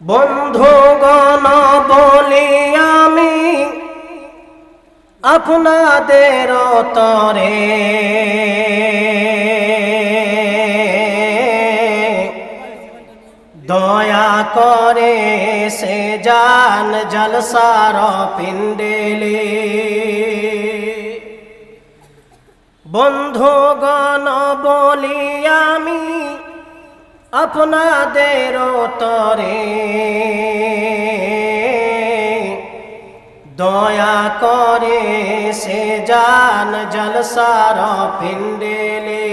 বন্ধুগণ বলি আমি আপনাদের তরে, দয়া করে সে যান জলসার পিণ্ডেলে। বন্ধুগণ বলি আমি আপনাদের তরে, দয়া করে সে যান জলসার পিণ্ডেলে।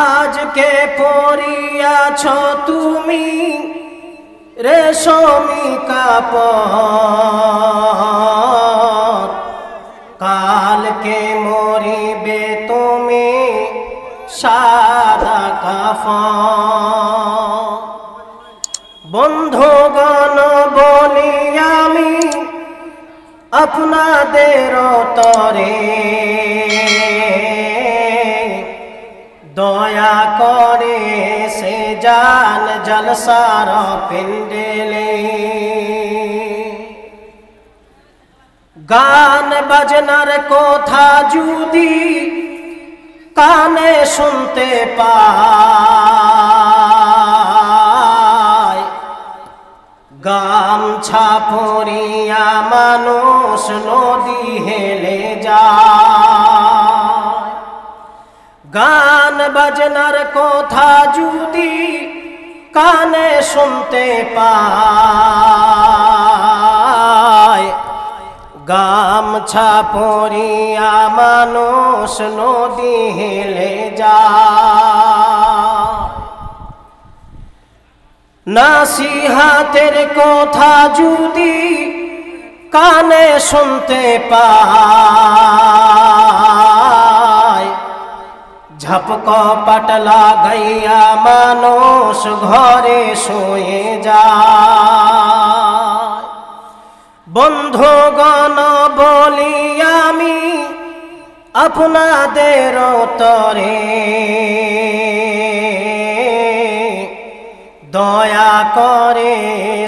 আজকে পরিয়াছ তুমি রেশমি কাপড়, কালকে মরিবে তুমি সাদা কাফন। বন্ধুগণ বলি আমি আপনাদের তরে, দয়া করে সে যান জলসার পিণ্ডেলে। গান বাজনার কথা যদি কানে শুনতে পায়, গামছা পরিয়া মানুষ নদী হেলে যায়। গান বাজনার কথা যদি কানে শুনতে পায়, গামছা পরিয়া মানুষ নদী হেলে যায়। নাসিহাতের কথা যদি কানে শুনতে পায়, ঝপকপাট লাগাইয়া মানুষ ঘরে শুয়ে যায়। বন্ধুগণ বলি আমি আপনাদের তরে, দয়া করে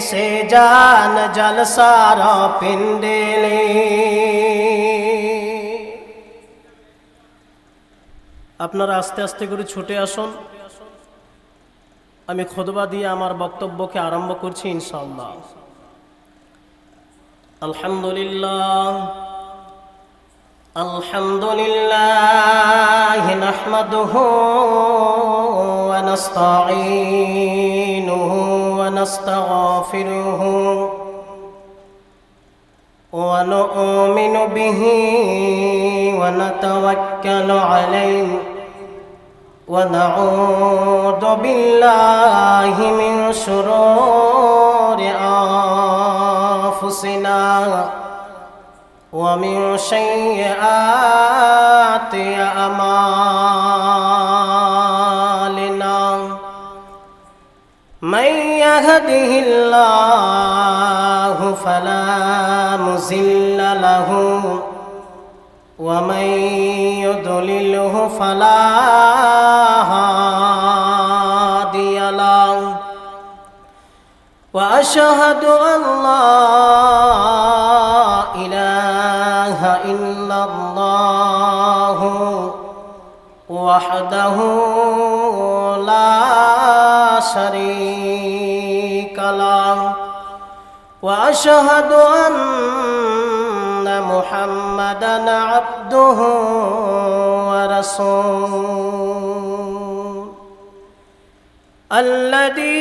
সে যান জলসার পিণ্ডেলে। আপনারা আস্তে আস্তে করে ছুটে আসুন, আমি খুতবা দিয়ে আমার বক্তব্যকে আরম্ভ করছি ইনশাআল্লাহ। আলহামদুলিল্লাহ আলহামদুলিল্লাহ নাহমাদুহু ওয়া নাস্তাঈনুহু ওয়া নাস্তাগফিরুহু ওয়া নু'মিনু বিহি ওয়া নাতাওয়াক্কালু আলাইহি ওয়া নাউযু বিল্লাহি মিন শুরুরি আনফুসিনা ওয়া মিন সাইয়্যাতি আমালিনা। মান ইয়াহদিহিল্লাহু ফালা মুযিল্লা লাহু ওয়া মান ইউদ্লিলহু ফালা হাদিয়া লাহু। ওয়া আশহাদু আল্লা ইলাহা ইল্লাল্লাহু ওয়াহদাহু লা শারীকা লাহু ওয়া আশহাদু আন্না মুহাম্মাদান আবদুহু ওয়া রাসূলুহু আল্লাযী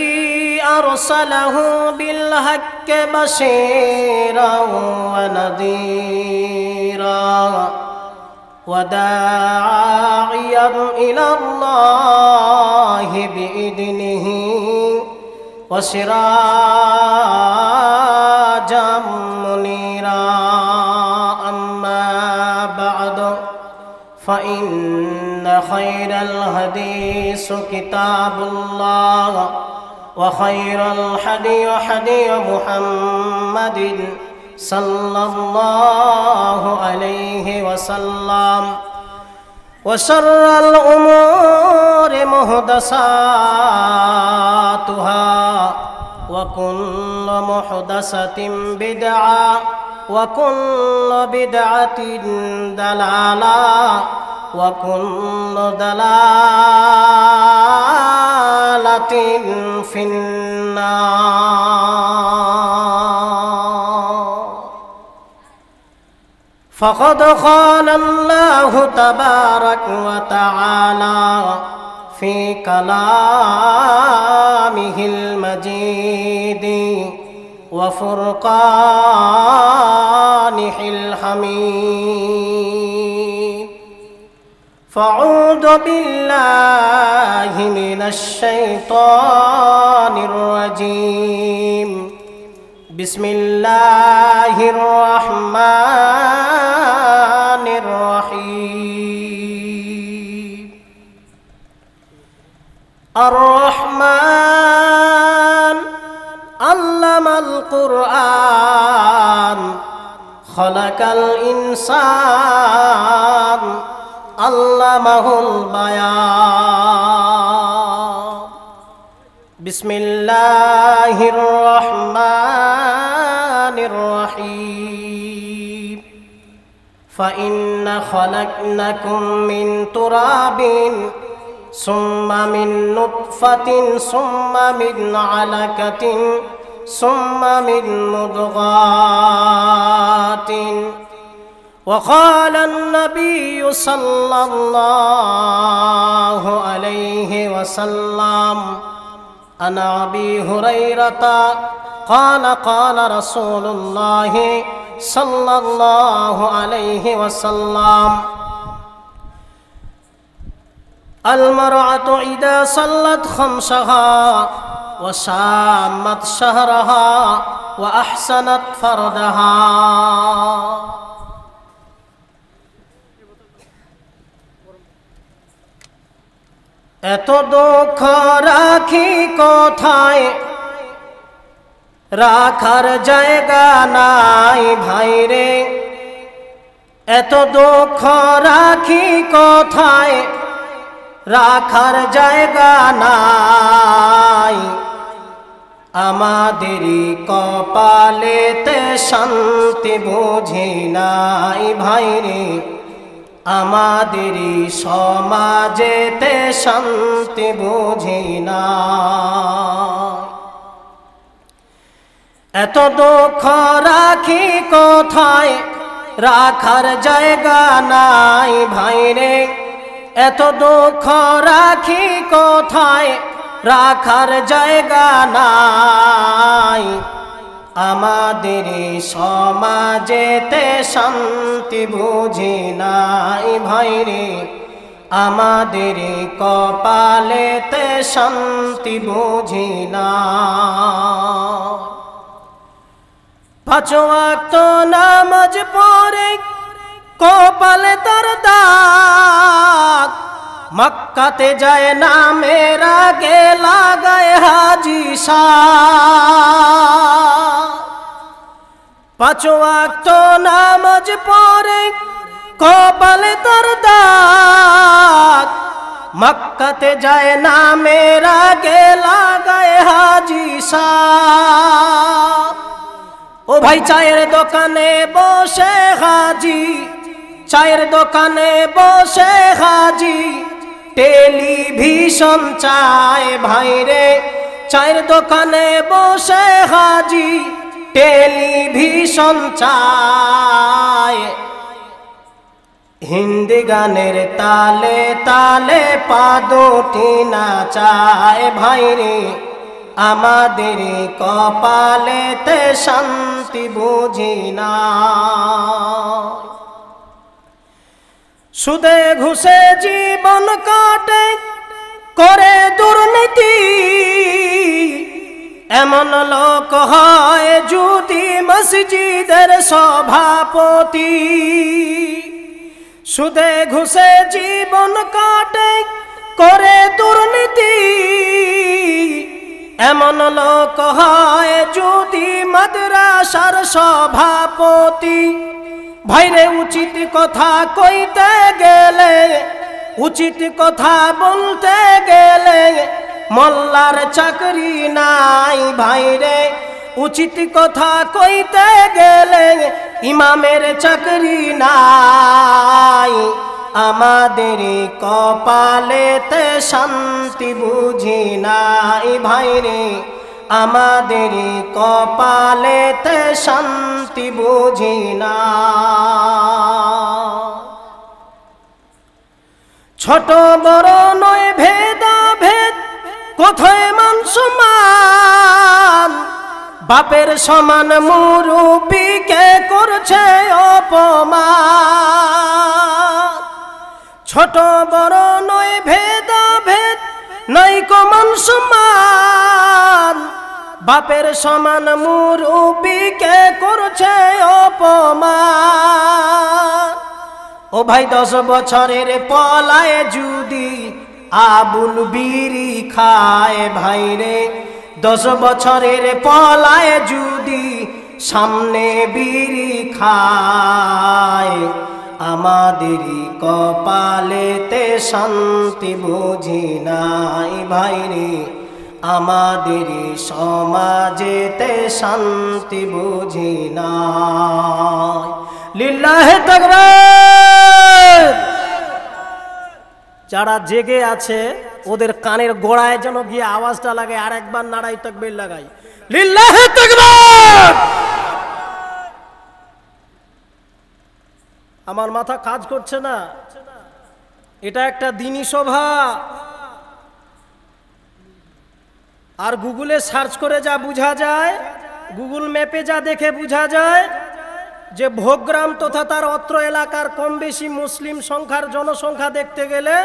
আরসালাহু বিল হাক্কি বাশীরান ওয়া নাযীরা ওয়া দাঈয়ান ইলাল্লাহি বিইذনিহি ওয়া সিরাজাম মুনীরা। আম্মা বা'দু ফাইন্না খায়রাল হাদীসি কিতাবুল্লাহ ওয়া খায়রাল হাদী হাদী মুহাম্মাদিন সাল্লাল্লাহু আলাইহি ওয়াসাল্লাম وشر الأمور محدثاتها وكل محدثة بدعة وكل بدعة ضلالة وكل ضلالة في النار. فقد قال الله تبارك وتعالى في كلامه المجيد وفرقانه الحميد. فأعوذ بالله من الشيطان الرجيم. بسم الله الرحمن الرحيم. الرحمن علم القرآن خلق الإنسان علمه البيان. بسم الله الرحمن الرحيم. فإن خلقناكم من تراب ثم من نطفة ثم من علقة ثم من مضغات. وقال النبي صلى الله عليه وسلم عن أبي هريرة قال قال رسول الله صلى الله عليه وسلم المرأة إذا صلت خمسها وصامت شهرها وأحسنت فرجها. এত দুঃখ রাখি কোথায়, রাখার জায়গা নাই ভাইরে। এত দুঃখ রাখি কোথায়, রাখার জায়গা নাই। আমাদেরই কপালেতে শান্তি বুঝি নাই ভাইরে। আমাদেরই সমাজেতে শান্তি বুঝি না। এত দুঃখ রাখি কোথায়, রাখার জায়গা নাই ভাইরে। এত দুঃখ রাখি কোথায়, রাখার জায়গা নাই। আমাদের সমাজেতে শান্তি বুঝি নাই ভাইরে। আমাদের কপালেতে শান্তি বুঝি না। পাঁচ ওয়াক্ত নামাজ পড়ে কপালে তার দাগ। মক্কাতে যায় না মেরা গে লাগায় হাজি শাহ। পাঁচ ওয়াক্ত নামাজ পড়ে কপালে তার দাগ। মক্কাতে যায় না মেরা গে লাগায় হাজি শাহ। ও ভাই চায়ের দোকানে বসে হাজি, চায়ের দোকানে বসে হাজি টেলিভিশন চায় ভাইরে। চায়ের দোকানে বসে হাজি টেলিভিশন চায়। হিন্দি গানের তালে তালে পা দুটি নাচায় ভাইরে। আমাদের কপালেতে শান্তি বুঝি না। সুদে ঘুষে জীবন কাটে করে দুর্নীতি। এমন লোক হয় যদি মসজিদের সভাপতি। সুদে ঘুষে জীবন কাটে করে দুর্নীতি। এমন লোক হয় যদি মাদ্রাসার সভাপতি। ভাইরে উচিত কথা কইতে গেলে, উচিত কথা বলতে গেলে মোল্লার চাকরি নাই ভাইরে, উচিত কথা কইতে গেলে ইমামের চাকরি নাই। আমাদের কপালেতে শান্তি বুঝি নাই ভাইরে, আমাদের কপালেতে শান্তি বুঝি না। ছোট বড় নয় ভেদাভেদ, কোথায় মান সম্মান, বাপের সমান মুরব্বিকে করছে অপমান। ছোট বড় নয় ভেদাভেদ, নাই কো মান সম্মান, বাপের সমান মুরব্বিকে করছে অপমান। ও ভাই 10 বছরের পলায় যদি আবুল বিড়ি খায় ভাইরে, 10 বছরের পলায় যদি সামনে বিড়ি খায়, আমাদেরই কপালেতে শান্তি বুঝি নাই ভাইরে, আমাদেরই সমাজেতে শান্তি বুঝি নাই। লিল্লাহে তাকবীর। যারা জেগে আছে ওদের কানের গোড়ায় যেন গিয়ে আওয়াজটা লাগে, আর একবার নারায়ে তাকবীর লাগাই, লিল্লাহে তাকবীর। আমার মাথা কাজ করছে না, এটা একটা দ্বীনি সভা। আর গুগলে সার্চ করে যা বোঝা যায়, গুগল ম্যাপে যা দেখে বোঝা যায় যে ভোগগ্রাম তথা তার অত্র এলাকার কম বেশি মুসলিম সংখ্যার জনসংখ্যা দেখতে গেলে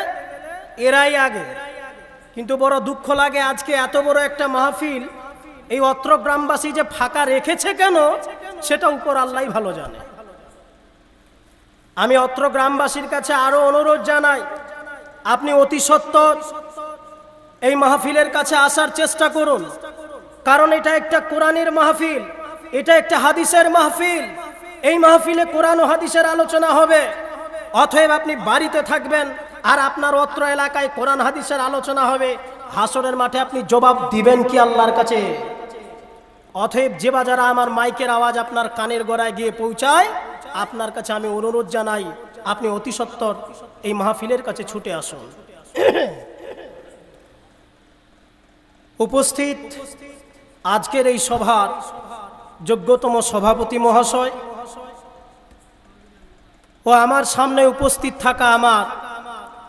এরাই আগে। কিন্তু বড় দুঃখ লাগে আজকে এত বড় একটা মাহফিল এই অত্র গ্রামবাসী যে ফাঁকা রেখেছে কেন, সেটা উপর আল্লাহই ভালো জানে। আমি অত্র গ্রামবাসীর কাছে আরো অনুরোধ জানাই, আপনি অতি সত্বর এই মাহফিলের কাছে আসার চেষ্টা করুন, কারণ এটা একটা কোরআনের মাহফিল, এটা একটা হাদিসের মাহফিল। এই মাহফিলে কোরআন ও হাদিসের আলোচনা হবে। অতএব আপনি বাড়িতে থাকবেন আর আপনার অত্র এলাকায় কোরআন হাদিসের আলোচনা হবে, হাসরের মাঠে আপনি জবাব দিবেন কি আল্লাহর কাছে? অতএব যে বাজারা আমার মাইকের আওয়াজ আপনার কানের গোড়ায় গিয়ে পৌঁছায়, আপনার কাছে আমি অনুরোধ জানাই আপনি অতি সত্বর এই মাহফিলের কাছে ছুটে আসুন। উপস্থিত আজকের এই সভার যোগ্যতম সভাপতি মহাশয় ও আমার সামনে উপস্থিত থাকা আমার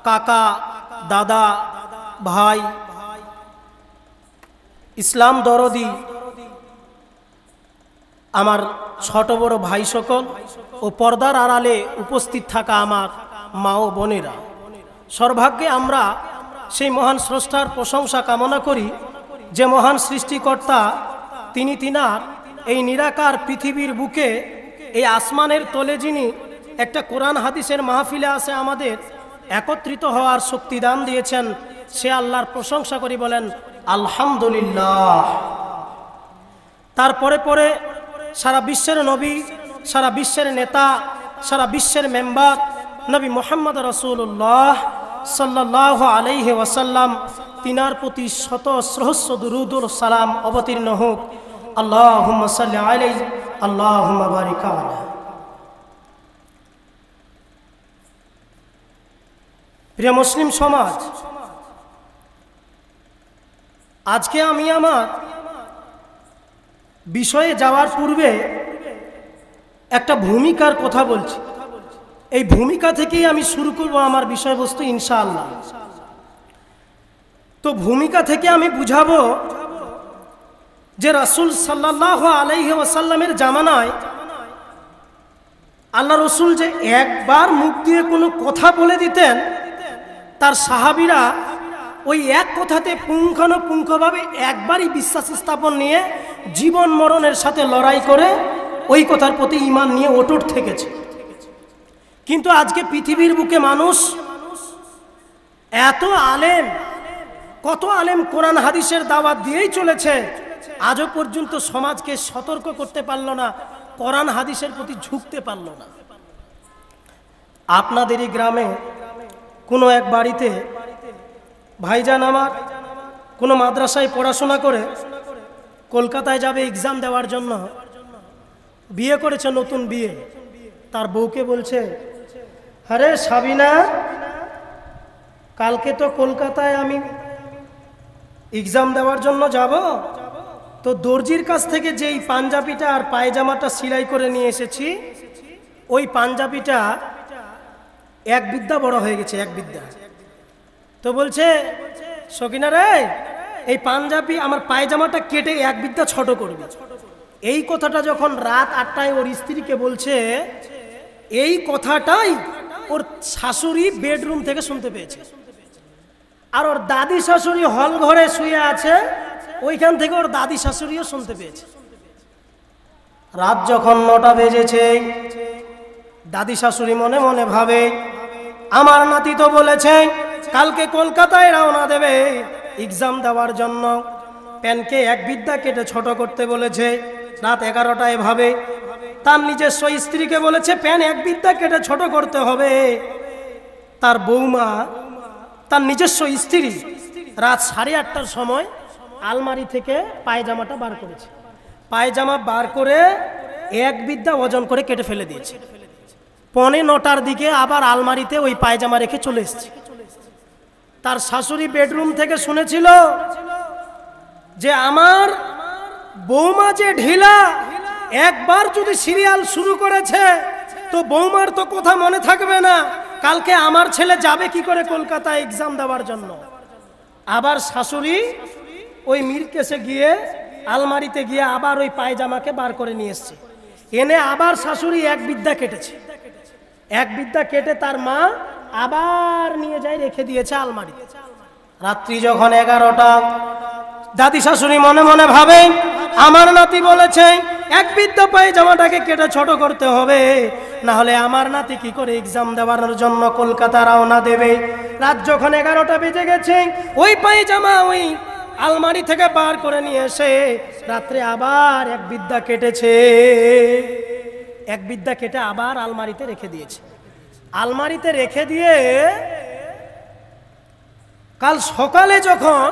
কাকা, দাদা, ভাই, ইসলাম দরদি আমার ছোট বড় ভাই সকল ও পর্দার আড়ালে উপস্থিত থাকা আমার মা ও বোনেরা, সর্বভাগ্যে আমরা সেই মহান স্রষ্টার প্রশংসা কামনা করি যে মহান সৃষ্টিকর্তা তিনি তিনার এই নিরাকার পৃথিবীর বুকে এই আসমানের তলে যিনি একটা কোরআন হাদিসের মাহফিলে আসে আমাদের একত্রিত হওয়ার শক্তি দান দিয়েছেন, সে আল্লাহর প্রশংসা করি বলেন আলহামদুলিল্লাহ। তারপরে পরে সারা বিশ্বের নবী, সারা বিশ্বের নেতা, সারা বিশ্বের মেম্বার নবী মুহাম্মদ রাসূলুল্লাহ সাল্লাল্লাহু আলাইহি ওয়াসাল্লাম, তিনার প্রতি শত সহস্র দুরূদ ও সালাম অবতীর্ণ হোক। আল্লাহুম্মা সাল্লি আলাইহি আল্লাহুম্মা বারিক আলাইহি। প্রিয় মুসলিম সমাজ, আজকে আমি আমার বিষয়ে যাওয়ার পূর্বে একটা ভূমিকার কথা বলছি। এই ভূমিকা থেকেই আমি শুরু করব আমার বিষয়বস্তু ইনশাআল্লাহ। তো ভূমিকা থেকে আমি বুঝাবো যে রাসূল সাল্লাল্লাহু আলাইহি ওয়াসাল্লামের জামানায় আল্লাহ রসুল যে একবার মুখ দিয়ে কোনো কথা বলে দিতেন, তার সাহাবীরা ওই এক কথাতে পুঙ্খানুপুঙ্খভাবে একবারই বিশ্বাস স্থাপন নিয়ে জীবন মরণের সাথে লড়াই করে ওই কথার প্রতি ঈমান নিয়ে অটুট থেকেছে। কিন্তু আজকে পৃথিবীর বুকে মানুষ এত আলেম, কত আলেম কোরআন হাদিসের দাওয়াত দিয়েই চলেছে, আজও পর্যন্ত সমাজকে সতর্ক করতে পারল না, কোরআন হাদিসের প্রতি ঝুঁকতে পারল না। আপনাদেরই গ্রামে কোনো এক বাড়িতে ভাইজান আমার কোনো মাদ্রাসায় পড়াশোনা করে কলকাতায় যাবে এক্সাম দেওয়ার জন্য। বিয়ে করেছে, নতুন বিয়ে। তার বউকে বলছে, আরে সাবিনা, কালকে তো কলকাতায় আমি এক্সাম দেওয়ার জন্য যাব, তো দর্জির কাছ থেকে যেই পাঞ্জাবিটা আর পায়জামাটা সেলাই করে নিয়ে এসেছি, ওই পাঞ্জাবিটা এক বিদ্যা বড় হয়ে গেছে, এক বিদ্যা। তো বলছে, সকিনা রে, এই পাঞ্জাবি আমার পায়জামাটা কেটে এক বিদ্যা ছোট করবে। এই কথাটা যখন রাত 8টায় ওর স্ত্রীকে বলছে, এই কথাটাই ওর শাশুড়ি বেডরুম থেকে শুনতে পেয়েছে। আর ওর দাদি শাশুড়ি হল ঘরে শুয়ে আছে, ওইখান থেকে ওর দাদি শাশুড়িও শুনতে পেয়েছে। রাত যখন 9টা বেজেছে, দাদি শাশুড়ি মনে মনে ভাবে, আমার নাতি তো বলেছে কালকে কলকাতায় রওনা দেবে এক্সাম দেওয়ার জন্য, প্যানকে এক বিদ্যা কেটে ছোট করতে বলেছে। রাত 11টায় ভাবে, তার নিজস্ব স্ত্রীকে বলেছে প্যান এক বিদ্যা কেটে ছোট করতে হবে। তার বৌমা, তার নিজস্ব স্ত্রী, রাত 8:30টার সময় আলমারি থেকে পায়জামাটা বার করেছে। পায়জামা বার করে এক বিদ্যা ওজন করে কেটে ফেলে দিয়েছে। 9:45টার দিকে আবার আলমারিতে ওই পায়জামা রেখে চলে এসেছে। তার শাশুড়ি বেডরুম থেকে শুনেছিল যে আমার বৌমা যে ঢিলা, একবার যদি সিরিয়াল শুরু করেছে তো বৌমার তো কথা মনে থাকবে না, কালকে আমার ছেলে যাবে কি করে কলকাতায় এক্সাম দেওয়ার জন্য। আবার শাশুড়ি ওই মিরকেসে গিয়ে আলমারিতে গিয়ে আবার ওই পায়জামাকে বার করে নিয়ে এসছে। এনে আবার শাশুড়ি এক বিদ্যা কেটেছে। এক বিদ্যা কেটে তার মা আবার নিয়ে যায় রেখে দিয়েছে আলমারিতে। রাত্রি যখন 11টা, দাদি শাশুড়ি মনে মনে ভাবে, আমার নাতি বলেছে এক বিদ্যা পায়জামাটাকে কেটে ছোট করতে হবে, না হলে আমার নাতি কি করে এক্সাম দেওয়ার জন্য কলকাতা রওনা দেবে। রাত যখন 11টা বেজে গেছে, ওই পায়জামা ওই আলমারি থেকে বার করে নিয়ে এসে রাত্রে আবার এক বিদ্যা কেটেছে। এক বিদ্যা কেটে আবার আলমারিতে রেখে দিয়েছে। আলমারিতে রেখে দিয়ে কাল সকালে যখন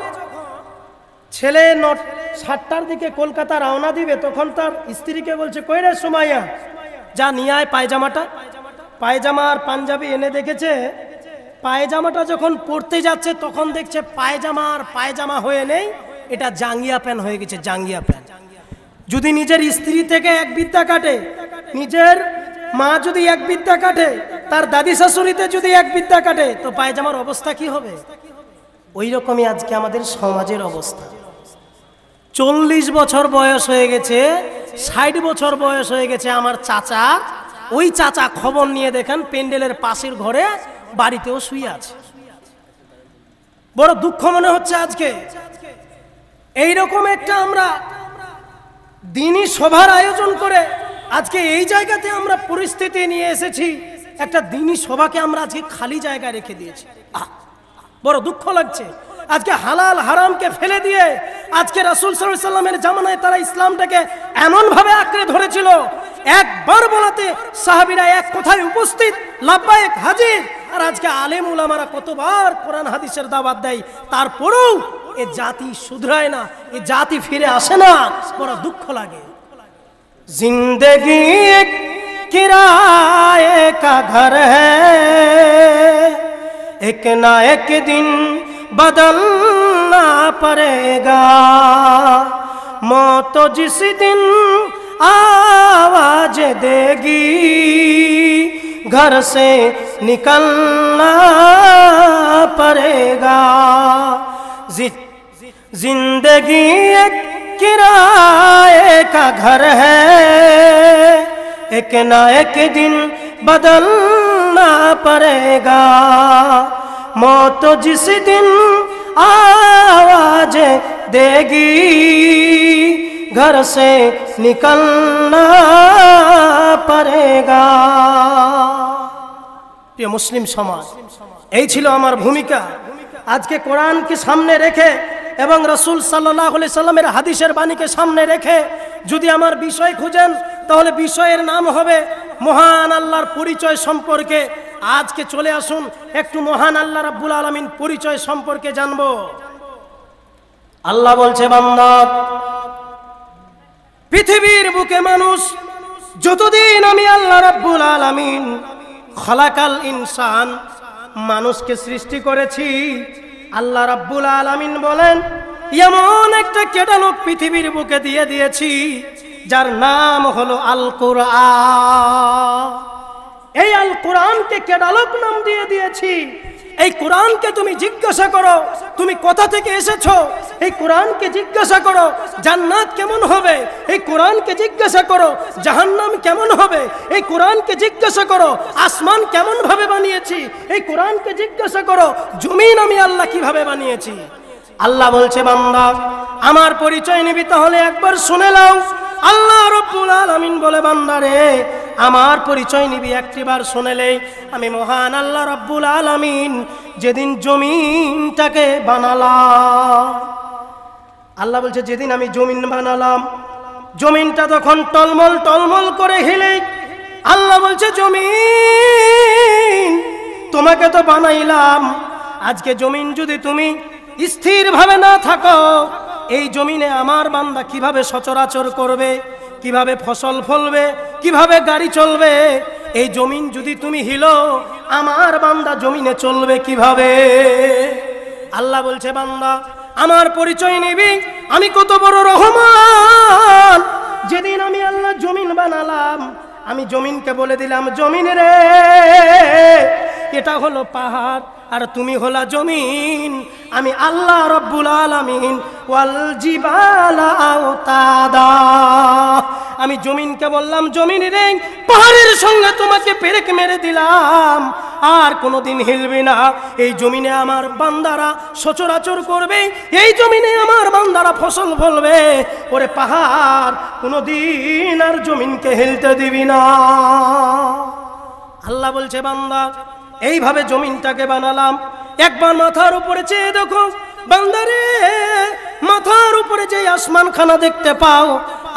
ছেলে 7টার দিকে কলকাতা রওনা দিবে, তখন তার স্ত্রীকে বলছে, কই রে সুমাইয়া, যা নিয়ে আয় পায়জামাটা। পায়জামা আর পাঞ্জাবি এনে দেখেছে, পায়জামাটা যখন পরতে যাচ্ছে তখন দেখছে পায়জামা আর পায়জামা হয়ে নেই, এটা জাঙ্গিয়া প্যান্ট হয়ে গেছে, জাঙ্গিয়া প্যান্ট। যদি নিজের স্ত্রী থেকে এক বিদ্যা কাটে, নিজের মা যদি এক বিদ্যা কাটে, তার দাদি শাশুড়িতে যদি এক বিদ্যা কাটে, তো পায়জামার অবস্থা কি হবে? ওই রকমই আজকে আমাদের সমাজের অবস্থা। 40 বছর বয়স হয়ে গেছে, 60 বছর বয়স হয়ে গেছে আমার চাচা। ওই চাচা খবর নিয়ে দেখেন প্যান্ডেলের পাশের ঘরে বাড়িতেও শুয়ে আছে। বড় দুঃখ মনে হচ্ছে আজকে। এইরকম একটা আমরা দিনী সভার আয়োজন করে আজকে এই জায়গাতে আমরা পরিস্থিতি নিয়ে এসেছি, একটা দিনী সভাকে আমরা আজকে খালি জায়গায় রেখে দিয়েছি। বড় দুঃখ লাগছে। আজকে হালাল হারামকে ফেলে দিয়ে আজকে রাসূল সাল্লাল্লাহু আলাইহি সাল্লামের জামানায় তারা ইসলামটাকে এমন ভাবে আঁকড়ে ধরেছিল, একবার বলাতে সাহাবীরা এক কথায় উপস্থিত, লাব্বাইক হাজির। আর আজকে আলেম উলামারা কতবার কোরআন হাদিসের দাওয়াত দেয়, তারপরেও এ জাতি শুধরায় না, এ জাতি ফিরে আসে না। বড় দুঃখ লাগে। জিন্দেগি এক কিরায়ে কা ঘর হ্যায়, এক না এক দিন बदलना पड़ेगा, मौत जिस दिन आवाज देगी, घर से निकलना पड़ेगा। जिंदगी एक किराए का घर है, एक ना एक दिन बदलना पड़ेगा, मौत जिस दिन आवाज देगी, घर से निकलना पड़ेगा। প্রিয় মুসলিম সমাজ, এই ছিল আমার ভূমিকা। আজকে কোরআনকে সামনে রেখে এবং রাসূল সাল্লাল্লাহু আলাইহি সাল্লামের হাদিসের বাণীকে সামনে রেখে যদি আমার বিষয় খুঁজেন, তাহলে বিষয়ের নাম হবে মহান আল্লাহর পরিচয় সম্পর্কে। আজকে চলে আসুন একটু মহান আল্লাহ রাব্বুল আলামিন পরিচয় সম্পর্কে জানবো। আল্লাহ বলছে বান্দা, পৃথিবীর বুকে মানুষ যতদিন আমি আল্লাহ রাব্বুল আলামিন খলাকাল ইনসান মানুষকে সৃষ্টি করেছি, আল্লাহ রাব্বুল আলামিন বলেন এমন একটা ক্যাটালগ পৃথিবীর বুকে দিয়ে দিয়েছি যার নাম হলো আল কোরআন। এই আল কোরআনকে ক্যাটালগ নাম দিয়ে দিয়েছি। এই কোরআনকে তুমি জিজ্ঞাসা করো তুমি কোথা থেকে এসেছো, এই কোরআনকে জিজ্ঞাসা করো জান্নাত কেমন হবে, এই কোরআনকে জিজ্ঞাসা করো জাহান্নাম কেমন হবে, এই কোরআনকে জিজ্ঞাসা করো আসমান কেমন ভাবে বানিয়েছি, এই কোরআনকে জিজ্ঞাসা করো জমিন আমি আল্লাহ কিভাবে বানিয়েছি। আল্লাহ বলছে বান্দা আমার পরিচয় নিবি তাহলে একবার শুনে নাও। আল্লাহ রাব্বুল আলামিন বলে বান্দারে আমার পরিচয় নিবি একটিবার শুনেলে আমি মহান আল্লাহ রাব্বুল আলামিন যেদিন জমিনটাকে বানালাম। আল্লাহ বলছে যেদিন আমি জমিন বানালাম জমিনটা তখন টলমল টলমল করে হিলে। আল্লাহ বলছে জমিন তোমাকে তো বানাইলাম, আজকে জমিন যদি তুমি স্থির ভাবে না থাকো এই জমিনে আমার বান্দা কিভাবে সচরাচর করবে, কিভাবে ফসল ফলবে, কিভাবে গাড়ি চলবে। এই জমিন যদি তুমি হিলো আমার বান্দা জমিনে চলবে কিভাবে। আল্লাহ বলছে বান্দা আমার পরিচয় নিবি আমি কত বড় রহমান। যেদিন আমি আল্লাহ জমিন বানালাম আমি জমিনকে বলে দিলাম জমিন রে এটা হলো পাহাড় আর তুমি হলা জমিন। আমি আল্লাহ রাব্বুল আলামিন ওয়াল জিবালা আওতাদা আমি জমিনকে বললাম জমিন রে পাহাড়ের সঙ্গে তোমাকে পেরেক মেরে দিলাম আর কোনোদিন হিলবে না। এই জমিনে আমার বান্দারা সচরাচর করবে, এই জমিনে আমার বান্দারা ফসল ফলবে। ওরে পাহাড় কোনোদিন আর জমিনকে হিলতে দিবি না। আল্লাহ বলছে বান্দা এইভাবে জমিনটাকে বানালাম। একবার মাথার উপরে চেয়ে দেখো বান্দারে মাথার উপরে যে আসমান খানা দেখতে পাও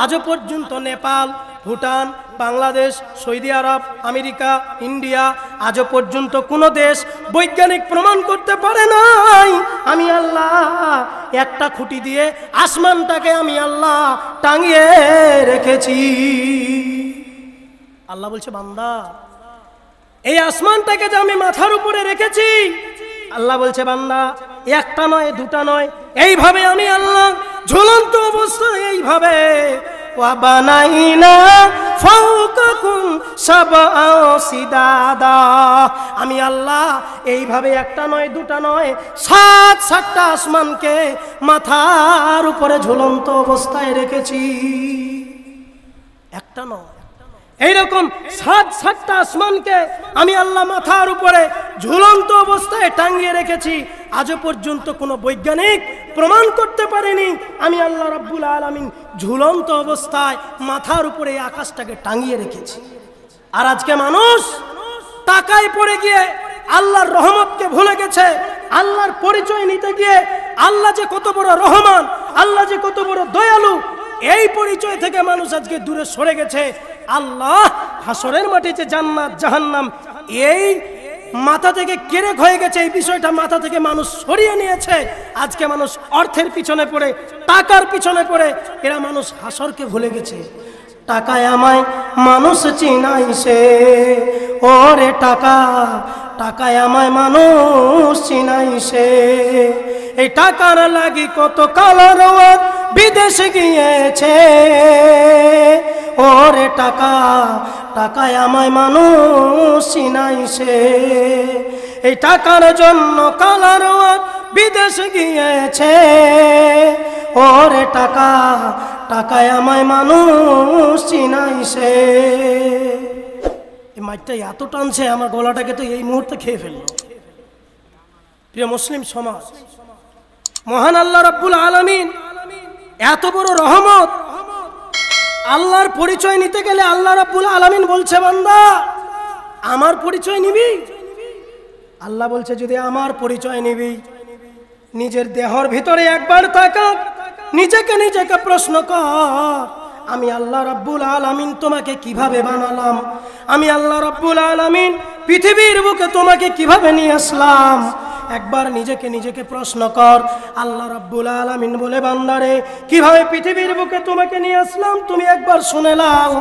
আজও পর্যন্ত নেপাল, ভুটান, বাংলাদেশ, সৌদি আরব, আমেরিকা, ইন্ডিয়া আজও পর্যন্ত কোনো দেশ বৈজ্ঞানিক প্রমাণ করতে পারে নাই আমি আল্লাহ একটা খুঁটি দিয়ে আসমানটাকে আমি আল্লাহ টাঙিয়ে রেখেছি। আল্লাহ বলছে বান্দা এই আসমানটাকে যে আমি মাথার উপরে রেখেছি, আল্লাহ বলছে বান্দা একটা নয় দুটা নয় এইভাবে আমি আল্লাহ ঝুলন্ত অবস্থায় এইভাবে ওয়াবানাইনা ফাওকাকুম সাবআ সিদাদা আমি আল্লাহ এইভাবে একটা নয় দুটা নয় সাতটা আসমানকে মাথার উপরে ঝুলন্ত অবস্থায় রেখেছি। একটা নয় এইরকম সাতটা আসমানকে আমি আল্লাহ মাথার উপরে ঝুলন্ত অবস্থায় টাঙিয়ে রেখেছি। আজও পর্যন্ত কোনো বৈজ্ঞানিক প্রমাণ করতে পারেনি আমি আল্লাহ রাব্বুল আলামিন ঝুলন্ত অবস্থায় মাথার উপরে এই আকাশটাকে টাঙিয়ে রেখেছি। আর আজকে মানুষ টাকায় পড়ে গিয়ে আল্লাহর রহমতকে ভুলে গেছে। আল্লাহর পরিচয় নিতে গিয়ে আল্লাহ যে কত বড় রহমান, আল্লাহ যে কত বড় দয়ালু এই পরিচয় থেকে মানুষ আজকে দূরে সরে গেছে। আল্লাহ হাসরের মাঠে যে জান্নাত জাহান্নাম এই মাথা থেকে কেড়ে হয়ে গেছে, এই বিষয়টা মাথা থেকে মানুষ সরিয়ে নিয়েছে। আজকে মানুষ অর্থের পিছনে পড়ে, টাকার পিছনে পড়ে এরা মানুষ হাসরকে ভুলে গেছে। টাকায় আমায় মানুষ চিনাইছে, ওরে টাকা টাকায় আমায় মানুষ চিনাইছে। এই টাকার লাগি কত কালার বিদেশে গিয়েছে, ওরে টাকা টাকায় আমায় মানুষ চিনাইছে। এই টাকার জন্য কালার বিদেশে গিয়েছে, ওরে টাকা টাকায় আমায় মানুষ চিনাইছে। এই মাইকটা এত টানছে আমার গলাটাকে তো এই মুহূর্তে খেয়ে ফেললো। প্রিয় মুসলিম সমাজ, মহান আল্লাহ রাব্বুল আলামিন এত বড় রহমত। আল্লাহর পরিচয় নিতে গেলে আল্লাহ রাব্বুল আলামিন বলছে বান্দা আমার পরিচয় নিবি। আল্লাহ বলছে যদি আমার পরিচয় নিবি নিজের দেহর ভিতরে একবার তাকা, নিজেকে প্রশ্ন কর আমি আল্লাহ রাব্বুল আলামিন তোমাকে কিভাবে বানালাম, আমি আল্লাহ রাব্বুল আলামিন পৃথিবীর বুকে তোমাকে কিভাবে নিয়ে আসলাম, একবার নিজেকে নিজেকে প্রশ্ন কর। আল্লাহ রাব্বুল আলামিন বলে, বান্দারে কিভাবে পৃথিবীর বুকে তোমাকে নিয়ে আসলাম তুমি একবার শুনে নাও।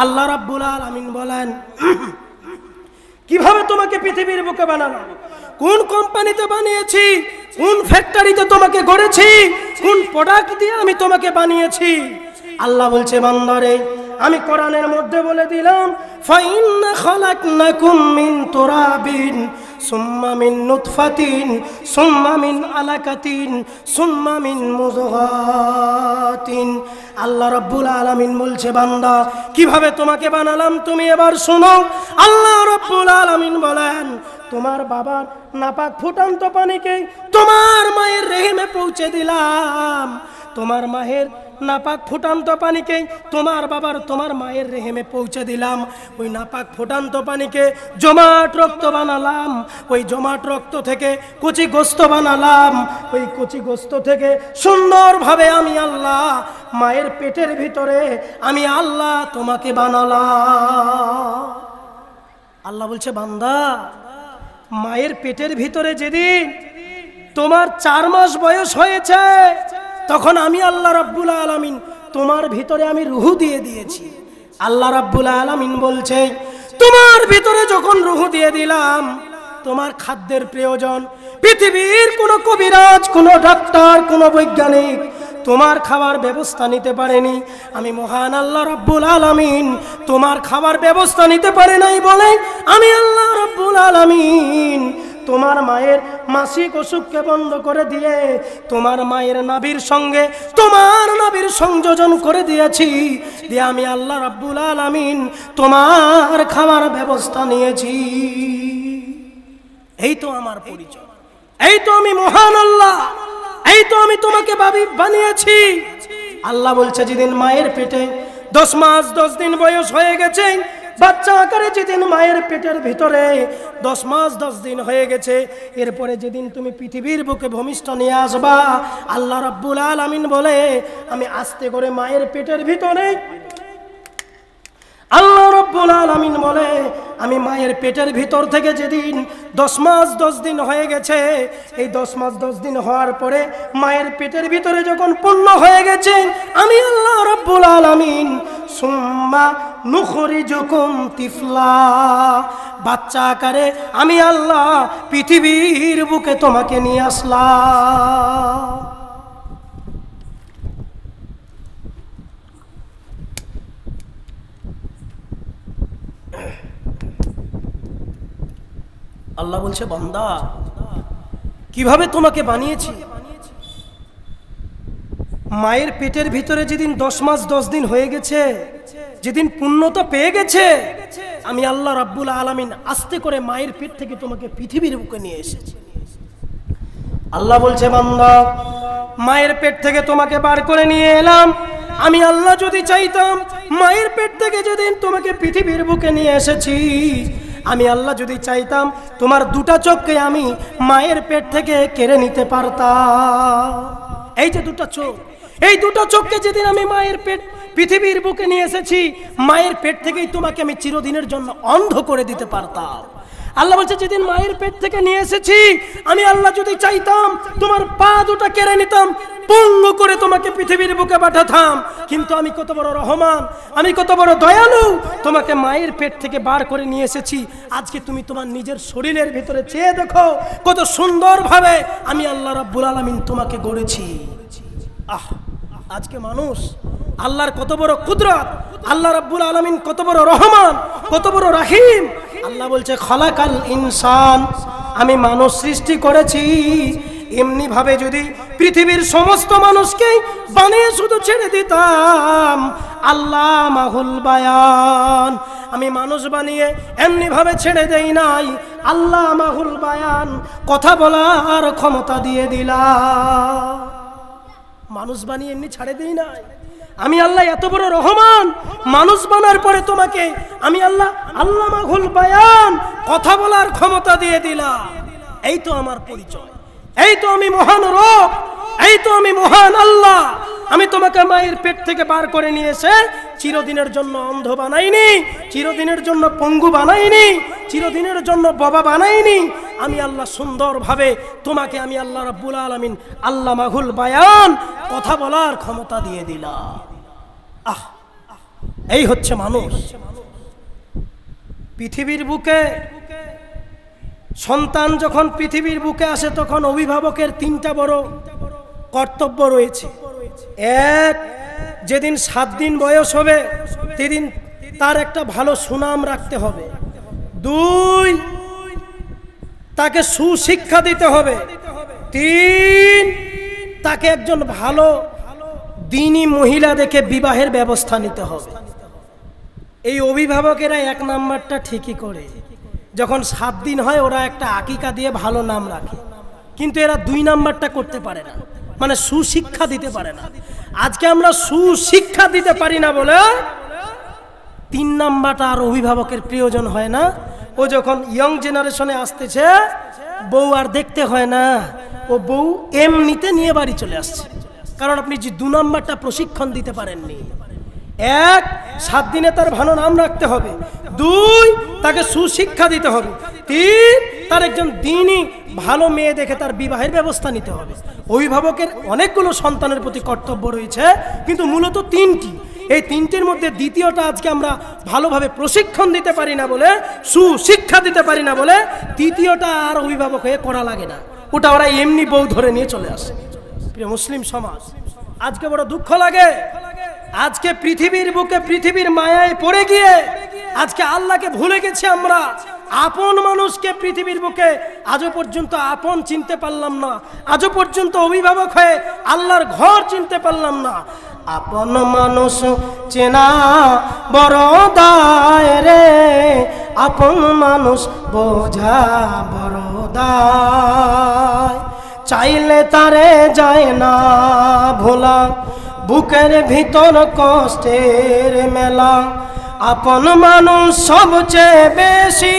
আল্লাহ রাব্বুল আলামিন বলেন, কিভাবে তোমাকে পৃথিবীর বুকে বানালাম, কোন কোম্পানিতে বানিয়েছি, কোন ফ্যাক্টরিতে তোমাকে গড়েছি, কোন প্রোডাক্ট দিয়ে আমি তোমাকে বানিয়েছি। আল্লাহ বলছে, বান্দারে আমি কোরআনের মধ্যে বলে দিলাম, ফাইন্না খালাকনাকুম মিন তুরাবিন সুম্মা মিন নুতফাতিন সুম্মা মিন আলাকাতিন সুম্মা মিন মুযগাতিন। আল্লাহ রাব্বুল আলামিন বলছে, বান্দা কিভাবে তোমাকে বানালাম তুমি এবার শোনো। আল্লাহ রাব্বুল আলামিন বলেন, তোমার বাবার নাপাক ফুটান্ত পানিকে তোমার মায়ের রেহেমে পৌঁছে দিলাম। তোমার মায়ের নাপাক ফুটান্ত পানিকে তোমার বাবার তোমার মায়ের রেহেমে পৌঁছে দিলাম। ওই নাপাক ফুটান্ত পানিকে জমাট রক্ত বানালাম। ওই জমাট রক্ত থেকে কচি গোস্ত বানালাম। ওই কচি গোস্ত থেকে সুন্দরভাবে আমি আল্লাহ মায়ের পেটের ভিতরে আমি আল্লাহ তোমাকে বানালাম। আল্লাহ বলছে, বান্দা মায়ের পেটের ভিতরে যেদিন তোমার 4 মাস বয়স হয়েছে তখন আমি আল্লাহ রাব্বুল আলামিন তোমার ভিতরে আমি রূহ দিয়ে দিয়েছি। আল্লাহ রাব্বুল আলামিন বলছে, তোমার ভিতরে যখন রূহ দিয়ে দিলাম তোমার খাদ্যের প্রয়োজন পৃথিবীর কোনো কবিরাজ, কোনো ডাক্তার, কোনো বৈজ্ঞানিক তোমার খাবার ব্যবস্থা নিতে পারেনি। আমি মহান আল্লাহ রাব্বুল আলামিন তোমার খাবার ব্যবস্থা নিতে পারে নাই বলে আমি আল্লাহ রাব্বুল আলামিন তোমার মায়ের মাসিক অসুখকে বন্ধ করে দিয়ে তোমার মায়ের নাভির সঙ্গে তোমার নাভির সংযোজন করে দিয়েছি। দিয়ে আমি আল্লাহ রাব্বুল আলামিন তোমার খাবার ব্যবস্থা নিয়েছি। এই তো আমার পরিচয়, এই তো আমি মহান আল্লাহ, এই তো আমি তোমাকে বানিয়েছি। আল্লাহ বলছে, যেদিন মায়ের পেটে 10 মাস 10 দিন বয়স হয়ে গেছে, বাচ্চা আকারে যেদিন মায়ের পেটের ভিতরে 10 মাস 10 দিন হয়ে গেছে, এরপরে যেদিন তুমি পৃথিবীর বুকে ভূমিষ্ঠ নিয়ে আসবা, আল্লাহ রাব্বুল আলামিন বলে আমি আস্তে করে মায়ের পেটের ভিতরে আল্লাহ রাব্বুল আলামিন বলে আমি মায়ের পেটের ভিতর থেকে যেদিন 10 মাস 10 দিন হয়ে গেছে, এই 10 মাস 10 দিন হওয়ার পরে মায়ের পেটের ভিতরে যখন পূর্ণ হয়ে গেছে, আমি আল্লাহ রাব্বুল আলামিন সুম্মা নুখরিজুকুম তিফলা, বাচ্চা আকারে আমি আল্লাহ পৃথিবীর বুকে তোমাকে নিয়ে আসলাম। আল্লাহ বলছে, বান্দা কিভাবে তোমাকে বানিয়েছি। মায়ের পেটের ভিতরে যেদিন 10 মাস 10 দিন হয়ে গেছে, যেদিন পূর্ণতা পেয়ে গেছে, আমি আল্লাহ রাব্বুল আলামিন আস্তে করে মায়ের পেট থেকে তোমাকে পৃথিবীর বুকে নিয়ে এসেছি। আল্লাহ বলছে, বান্দা মায়ের পেট থেকে তোমাকে বার করে নিয়ে এলাম। আমি আল্লাহ যদি চাইতাম মায়ের পেট থেকে যেদিন তোমাকে পৃথিবীর বুকে নিয়ে এসেছি, আমি আল্লাহ যদি চাইতাম তোমার 2টা চোখকে আমি মায়ের পেট থেকে কেড়ে নিতে পারতাম। এই যে 2টা চোখ, এই 2টা চোখকে যেদিন আমি মায়ের পেট পৃথিবীর বুকে নিয়ে এসেছি, মায়ের পেট থেকেই তোমাকে আমি চিরদিনের জন্য অন্ধ করে দিতে পারতাম। আল্লাহ বলছে, যেদিন মায়ের পেট থেকে নিয়ে এসেছি, আমি আল্লাহ যদি চাইতাম তোমার পা 2টা কেড়ে নিতাম, পঙ্গু করে তোমাকে পৃথিবীর বুকে পাঠাতাম। কিন্তু আমি কত বড় রহমান, আমি কত বড় দয়ালু, তোমাকে মায়ের পেট থেকে বার করে নিয়ে এসেছি। আজকে তুমি তোমার নিজের শরীরের ভিতরে চেয়ে দেখো কত সুন্দরভাবে আমি আল্লাহ রাব্বুল আলামিন তোমাকে গড়েছি। আজকে মানুষ আল্লাহর কত বড় কুদরত, আল্লাহ রাব্বুল আলামিন কত বড় রহমান, কত বড় রহিম। আল্লাহ বলছে, খালাকাল ইনসান, আমি মানুষ সৃষ্টি করেছি। এমনি ভাবে যদি পৃথিবীর সমস্ত মানুষকে বানিয়ে শুধু ছেড়ে দিতাম, আল্লাহ মাহুল বায়ান, আমি মানুষ বানিয়ে এমনি ভাবে ছেড়ে দেই নাই, আল্লাহ মাহুল বায়ান, কথা বলার ক্ষমতা দিয়ে দিলাম। মানুষ বানিয়ে এমনি ছেড়ে দেই নাই। আমি আল্লাহ এত বড় রহমান, মানুষ বানার পরে তোমাকে আমি আল্লাহ আল্লামাহুল বায়ান, কথা বলার ক্ষমতা দিয়ে দিলাম। এই তো আমার পরিচয়, এই তো আমি মহান রব, এই তো আমি মহান আল্লাহ। আমি তোমাকে মায়ের পেট থেকে বার করে নিয়ে এসে চিরদিনের জন্য অন্ধ বানাইনি, চিরদিনের জন্য পঙ্গু বানাইনি, চিরদিনের জন্য বাবা বানাইনি, আমি আল্লাহ সুন্দরভাবে তোমাকে আমি আল্লাহ রাব্বুল আলামিন আল্লামাহুল বায়ান কথা বলার ক্ষমতা দিয়ে দিলাম। এই হচ্ছে মানুষ। পৃথিবীর বুকে সন্তান যখন পৃথিবীর বুকে আসে তখন অভিভাবকের তিনটা বড় কর্তব্য রয়েছে। এক, যেদিন 7 দিন বয়স হবে সেদিন তার একটা ভালো সুনাম রাখতে হবে। 2, তাকে সুশিক্ষা দিতে হবে। 3, তাকে একজন ভালো দ্বীনী মহিলা দেখে বিবাহের ব্যবস্থা নিতে হবে। এই অভিভাবকেরা 1 নাম্বারটা ঠিকই করে। যখন 7 দিন হয় ওরা একটা আকিকা দিয়ে ভালো নাম রাখে, কিন্তু এরা 2 নাম্বারটা করতে পারে না, মানে সুশিক্ষা দিতে পারে না। আজকে আমরা সুশিক্ষা দিতে পারি না বলে 3 নাম্বারটা আর অভিভাবকের প্রয়োজন হয় না। ও যখন ইয়ং জেনারেশনে আসতেছে বউ আর দেখতে হয় না, ও বউ এমনিতে নিয়ে বাড়ি চলে আসছে, কারণ আপনি যে 2 নাম্বারটা প্রশিক্ষণ দিতে পারেননি। 1, 7 দিনে তার ভালো নাম রাখতে হবে। 2, তাকে সুশিক্ষা দিতে হবে। 3, তার একজন দ্বীনী ভালো মেয়ে দেখে তার বিবাহের ব্যবস্থা নিতে হবে। অভিভাবকের অনেকগুলো সন্তানের প্রতি কর্তব্য রয়েছে, কিন্তু মূলত 3টি। এই 3টির মধ্যে দ্বিতীয়টা আজকে আমরা ভালোভাবে প্রশিক্ষণ দিতে পারি না বলে, সুশিক্ষা দিতে পারি না বলে, তৃতীয়টা আর অভিভাবক হয়ে করা লাগে না, ওটা ওরা এমনি বউ ধরে নিয়ে চলে আসে। প্রিয় মুসলিম সমাজ, আজকে বড় দুঃখ লাগে। আজকে পৃথিবীর বুকে পৃথিবীর মায়ায় পড়ে গিয়ে আজকে আল্লাহকে ভুলে গেছি আমরা। আপন মানুষকে পৃথিবীর বুকে আজও পর্যন্ত আপন চিনতে পারলাম না, আজও পর্যন্ত অভিভাবক হয়ে আল্লাহর ঘর চিনতে পারলাম না। আপন মানুষ চেনা বড় দায় রে, আপন মানুষ বোঝা বড় দায়। চাইলে তারে যায় না ভোলা, বুকের ভিতর কষ্টের মেলা। আপন মানুষ সবচেয়ে বেশি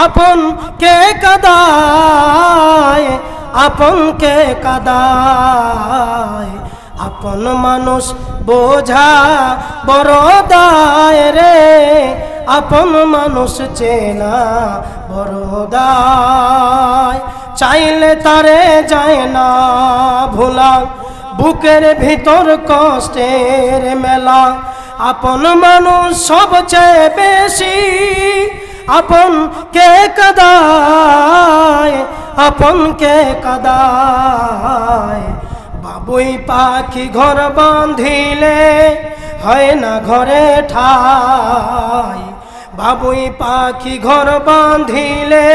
আপন কে কাদায়, আপন কে কাদায়। আপন মানুষ বোঝা বড় দায় রে, আপন মানুষ চেনা বড় দায়। চাইলে তারে যায় না ভোলা, বুকের ভিতর কষ্টের মেলা। আপন মানুষ সবচেয়ে বেশি আপন কে কাদায়, আপন কে কাদায়। বাবুই পাখি ঘর বাঁধিলে হয় না ঘরে ঠাই, বাবুই পাখি ঘর বাঁধিলে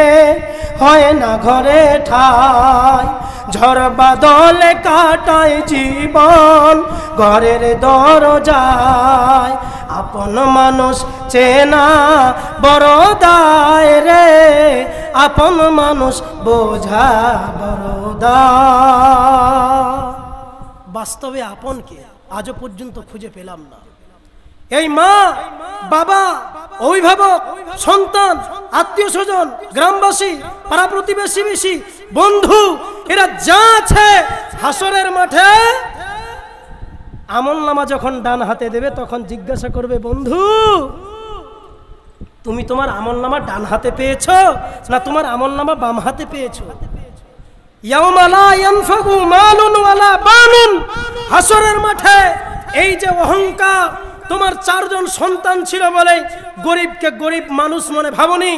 হয় না ঘরে ঠাই। ঝড় বাদলে কাটায় জীবন ঘরের দরজায়। আপন মানুষ চেনা বড় দায় রে, আপন মানুষ বোঝা বড় দায়। বাস্তবে আপনকে আজও পর্যন্ত খুঁজে পেলাম না। এই মা, বাবা, অভিভাবক, সন্তান, আত্মীয় স্বজন, গ্রামবাসী, পাড়া প্রতিবেশী, বন্ধু, এরা যা আছে হাসরের মাঠে আমলনামা যখন ডান হাতে দেবে তখন জিজ্ঞাসা করবে, বন্ধু তুমি তোমার আমলনামা ডান হাতে পেয়েছো না তোমার আমলনামা বাম হাতে পেয়েছো? ইয়াউমা লা ইয়ানফাউ মালুন ওয়ালা বানুন। হাসরের মাঠে এই যে অহংকার, তোমার 4 জন সন্তান ছিল বলে গরিবকে গরিব মানুষ মনে ভাবনি,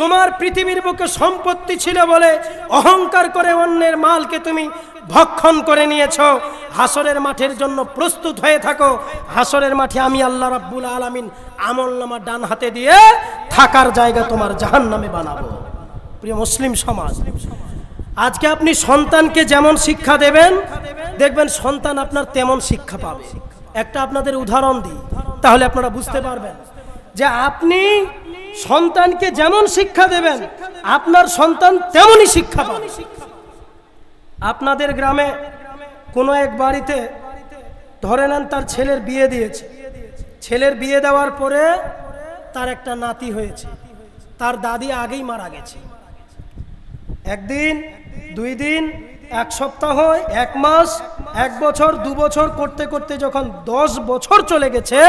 তোমার পৃথিবীর বুকে সম্পত্তি ছিল বলে অহংকার করে অন্যের মালকে তুমি ভক্ষণ করে নিয়েছো। হাসরের মাঠের জন্য প্রস্তুত হয়ে থাকো। হাসরের মাঠে আমি আল্লাহ রাব্বুল আলামিন আমলনামা ডান হাতে দিয়ে থাকার জায়গা তোমার জাহান্নামে বানাবো। প্রিয় মুসলিম সমাজ, আজকে আপনি সন্তানকে যেমন শিক্ষা দেবেন দেখবেন সন্তান আপনার তেমন শিক্ষা পাবে। একটা আপনাদের উদাহরণ দিই, তাহলে আপনারা বুঝতে পারবেন যে আপনি সন্তানকে যেমন শিক্ষা দেবেন আপনার সন্তান তেমনই শিক্ষা পাবে। আপনাদের গ্রামে কোনো এক বাড়িতে ধরে নেন তার ছেলের বিয়ে দিয়েছে। ছেলের বিয়ে দেওয়ার পরে তার একটা নাতি হয়েছে। তার দাদি আগেই মারা গেছে। 1 দিন, 2 দিন, 1 সপ্তাহ, 1 মাস, 1 বছর, 2 বছর করতে করতে যখন 10 বছর চলে গেছে,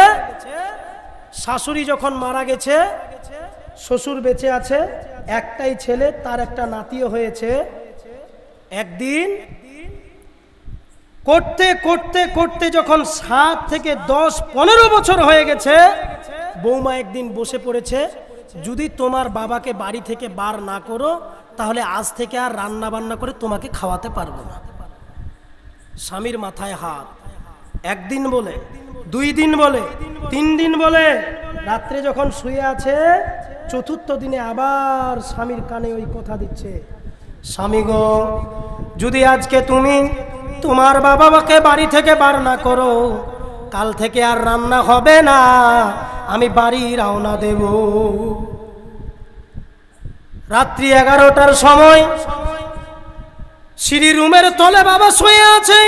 শাশুড়ি যখন মারা গেছে, শ্বশুর বেঁচে আছে, একটাই ছেলে, তার একটা নাতিও হয়েছে। একদিন করতে করতে করতে যখন 7 থেকে 10-15 বছর হয়ে গেছে, বৌমা একদিন বসে পড়েছে, যদি তোমার বাবাকে বাড়ি থেকে বার না করো তাহলে আজ থেকে আর রান্না বান্না করে তোমাকে খাওয়াতে পারবো না। স্বামীর মাথায় হাত। একদিন বলে, 2 দিন বলে, 3 দিন বলে, রাত্রে যখন শুয়ে আছে, 4র্থ দিনে আবার স্বামীর কানে ওই কথা দিচ্ছে, স্বামী গো, যদি আজকে তুমি তোমার বাবাকে বাড়ি থেকে বার না করো, কাল থেকে আর রান্না হবে না, আমি বাড়ি রওনা দেব। রাত্রি 11টার সময় সিঁড়ি রুমের তলে বাবা শুয়ে আছে।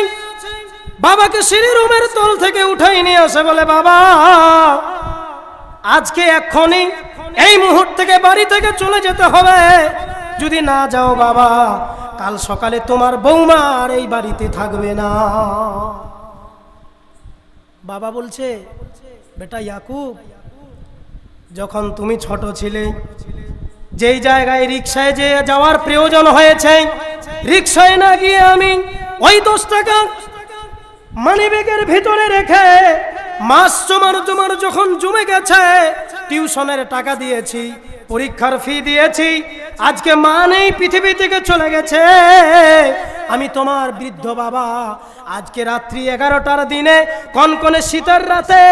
বাবাকে সিঁড়ি রুমের তল থেকে উঠাই নিয়ে আসে, বলে বাবা আজকে এক্ষুনি এই মুহূর্ত থেকে বাড়ি থেকে চলে যেতে হবে, যদি না যাও বাবা কাল সকালে তোমার বৌমা আর এই বাড়িতে থাকবে না। বাবা বলছে, বেটা ইয়াকুব, যখন তুমি ছোট ছিলে, যেই জায়গায় রিকশায় যে যাওয়ার প্রয়োজন হয়েছে, রিকশায় না গিয়ে আমি ওই 10 টাকা মানিব্যাগের ভিতরে রেখে মাস জমার যখন জমে গেছে, টিউশনের টাকা দিয়েছি, পরীক্ষার ফি দিয়েছি, আজকে মা নেই, পৃথিবী থেকে চলে গেছে, আমি তোমার বৃদ্ধ বাবা আজকে রাত্রি 11টার দিনে কনকনে শীতের রাতে,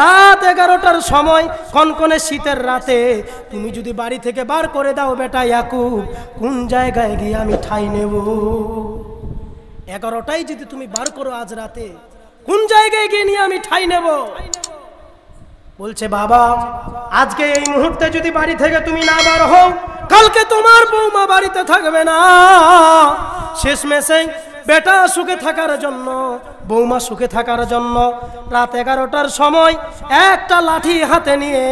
রাত 11টার সময় কনকনে শীতের রাতে তুমি যদি বাড়ি থেকে বার করে দাও বেটা ইয়াকুব, কোন জায়গায় গিয়ে আমি ঠাঁই নেব? 11টায় যদি তুমি বার করো আজ রাতে, কোন জায়গায় গিয়ে নিয়ে আমি ঠাঁই নেব? বলছে বাবা আজকে এই মুহূর্তে যদি বাড়ি থেকে তুমি না বার হও, কালকে তোমার বৌমা বাড়িতে থাকবে না। শেষমেশে বেটা সুখে থাকার জন্য, বৌমা সুখে থাকার জন্য রাত 11টার সময় একটা লাঠি হাতে নিয়ে,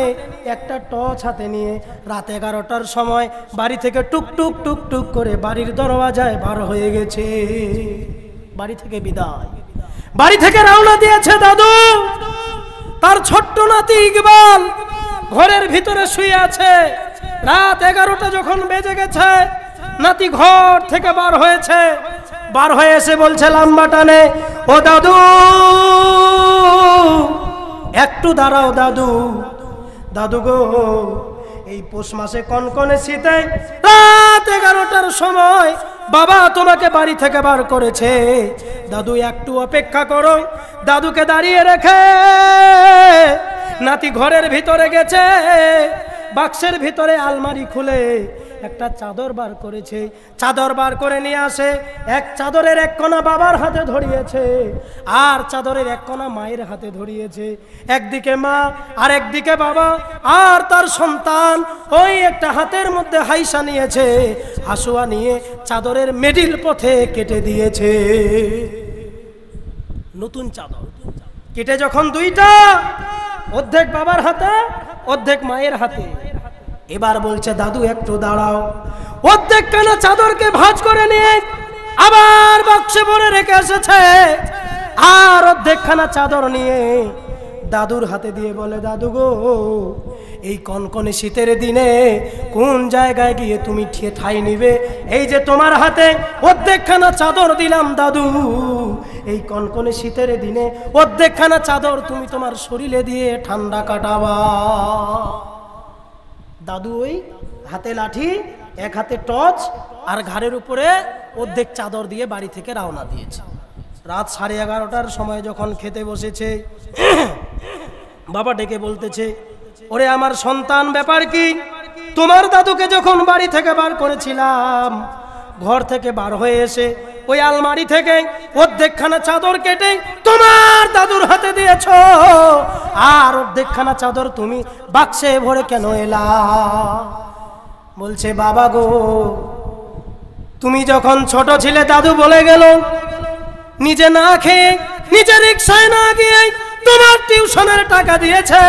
একটা টর্চ হাতে নিয়ে রাত 11টার সময় বাড়ি থেকে টুকটুক টুকটুক করে বাড়ির দরওয়াজায় বার হয়ে গেছে। বাড়ি থেকে বিদায়, বাড়ি থেকে রওনা দিয়েছে দাদু। তার ছোট্ট নাতি ইকবাল ঘরের ভিতরে শুয়ে আছে। রাত 11টা যখন বেজে গেছে, নাতি ঘর থেকে বার হয়েছে। বার হয়ে এসে বলছে লম্বা টানে, ও দাদু একটু দাঁড়াও দাদু। দাদু গো, এই পৌষ মাসে কনকনে শীতে রাত 11টার সময় বাবা তোমাকে বাড়ি থেকে বার করেছে, দাদু একটু অপেক্ষা করো। দাদুকে দাঁড়িয়ে রেখে নাতি ঘরের ভিতরে গেছে, বাক্সের ভিতরে আলমারি খুলে একটা চাদর বার করেছে। চাদর বার করে নিয়ে আসে, এক চাদরের এক কোনা বাবার হাতে ধরিয়েছে, আর চাদরের এক কোনা মায়ের হাতে ধরিয়েছে। একদিকে মা আর একদিকে বাবা, আর তার সন্তান ওই একটা হাতের মধ্যে হাইসা নিয়েছে, হাসুয়া নিয়ে চাদরের মিডিল পথে কেটে দিয়েছে। নতুন চাদর কেটে যখন দুইটা, অর্ধেক বাবার হাতে অর্ধেক মায়ের হাতে। এবার বলছে দাদু একটু দাঁড়াও। অর্ধেক কানা চাদরকে ভাঁজ করে নিয়ে আবার বাক্সে ভরে রেখে এসেছে, আর অর্ধেক খানা চাদর নিয়ে দাদুর হাতে দিয়ে বলে, দাদু গো, এই কনকনে শীতের দিনে কোন জায়গায় গিয়ে তুমি ঠাঁই নিবে? এই যে তোমার হাতে অর্ধেকখানা চাদর দিলাম দাদু, এই কনকনে শীতের দিনে অর্ধেকখানা চাদর তুমি তোমার শরীরে দিয়ে ঠান্ডা কাটাবা। দাদু ওই হাতে লাঠি, এক হাতে টর্চ, আর ঘাড়ের উপরে অর্ধেক চাদর দিয়ে বাড়ি থেকে রওনা দিয়েছে। রাত 11:30টার সময় যখন খেতে বসেছে, বাবা ডেকে বলতেছে, ওরে আমার সন্তান, ব্যাপার কি? তোমার দাদুকে যখন বাড়ি থেকে বার করেছিলাম, ঘর থেকে বার হয়ে এসে ওই আলমারি থেকে অর্ধেকখানা চাদর কেটে তোমার দাদুর হাতে দিয়েছ, আর অর্ধেকখানা চাদর তুমি বাক্সে ভরে কেন এলা? বলছে বাবা গো, তুমি যখন ছোট ছিলে দাদু বলে গেল, নিজে না খেয়ে নিজে রিকশায় না গিয়ে তোমার টিউশনের টাকা দিয়েছে,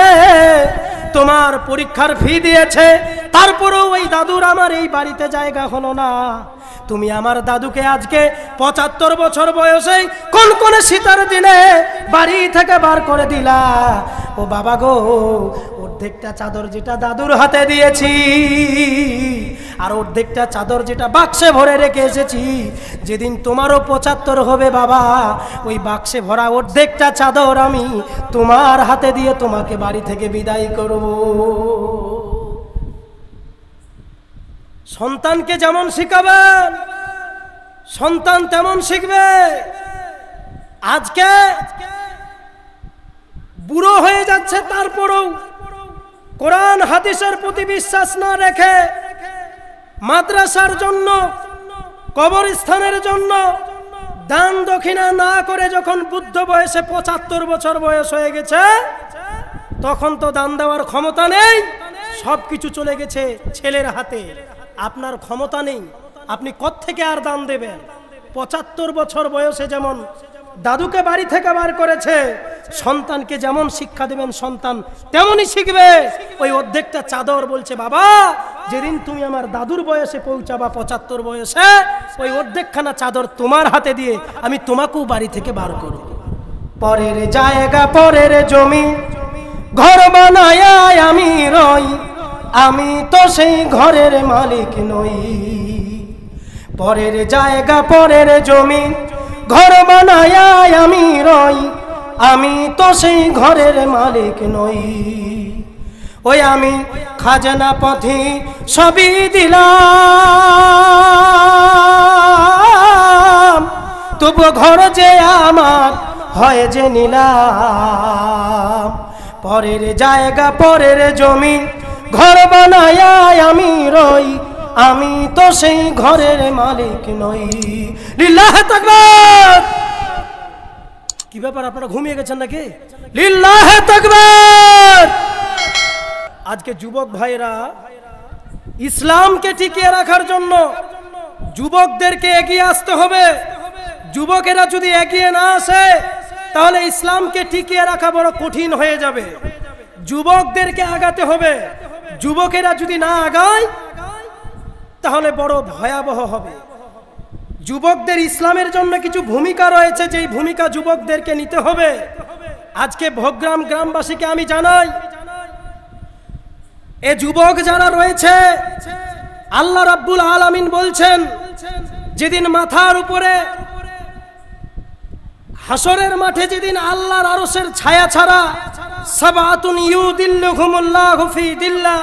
তোমার পরীক্ষার ফি দিয়েছে, তারপরেও ওই দাদুর আমার এই বাড়িতে জায়গা হলো না। তুমি আমার দাদুকে আজকে 75 বছর বয়সে কনকনে শীতের দিনে বাড়ি থেকে বার করে দিলা। ও বাবা গো, অর্ধেকটা চাদর যেটা দাদুর হাতে দিয়েছি, আর অর্ধেকটা চাদর যেটা বাক্সে ভরে রেখে এসেছি, যেদিন তোমারও 75 হবে বাবা, ওই বাক্সে ভরা অর্ধেকটা চাদর আমি তোমার হাতে দিয়ে তোমাকে বাড়ি থেকে বিদায় করব। সন্তানকে যেমন শিখাবেন সন্তান তেমন শিখবে। আজকে বুড়ো হয়ে যাচ্ছে, তারপরেও কোরআন হাদিসের প্রতি বিশ্বাস না রেখে মাদ্রাসার জন্য, কবরস্থানের জন্য দান দক্ষিণা না করে যখন বুদ্ধ বয়সে 75 বছর বয়স হয়ে গেছে, তখন তো দান দেওয়ার ক্ষমতা নেই, সবকিছু চলে গেছে ছেলের হাতে। আপনার ক্ষমতা নেই, আপনি কোত্থেকে আর দান দেবেন? 75 বছর বয়সে যেমন দাদুকে বাড়ি থেকে বার করেছে, সন্তানকে যেমন শিক্ষা দেবেন সন্তান তেমনই শিখবে। ওই অর্ধেকটা চাদর বলছে বাবা, যেদিন তুমি আমার দাদুর বয়সে পৌঁছাবা 75 বয়সে, ওই অর্ধেকখানা চাদর তোমার হাতে দিয়ে আমি তোমাকেও বাড়ি থেকে বার করব। পরের জায়গা পরের জমি ঘর বানায় আমি রই, আমি তো সেই ঘরের মালিক নই। পরের জায়গা পরের জমি ঘর বানায় আমি রই, আমি তো সেই ঘরের মালিক নই। ওই আমি খাজনা পথি সবই দিলাম, তবু ঘর যে আমার হয় যে নিলাম। পরের জায়গা পরের জমি ঘর বানায় আমি রই, আমি তো সেই ঘরের মালিক নই। লিল্লাহে তাকবীর। কি ব্যাপার, আপনারা ঘুমিয়ে গেছেন নাকি? লিল্লাহে তাকবীর। আজকে যুবক ভাইরা ইসলামকে টিকিয়ে রাখার জন্য যুবকদেরকে এগিয়ে আসতে হবে। যুবকেরা যদি এগিয়ে না আসে তাহলে ইসলামকে টিকিয়ে রাখা বড় কঠিন হয়ে যাবে। যুবকদেরকে আগাতে হবে। যুবকেরা যদি না আগায় তাহলে বড় ভয়াবহ হবে। যুবকদের ইসলামের জন্য কিছু ভূমিকা রয়েছে, যেই ভূমিকা যুবকদেরকে নিতে হবে। আজকে ভোগগ্রাম গ্রামবাসীকে আমি জানাই, এ যুবক যারা রয়েছে, আল্লাহ রাব্বুল আলামিন বলছেন, যেদিন মাথার উপরে হাসরের মাঠে যেদিন আল্লাহর আরশের ছায়া ছাড়া সাবাতুন ইউদিল্লুহুমুল্লাহু ফি দিল্লাহ,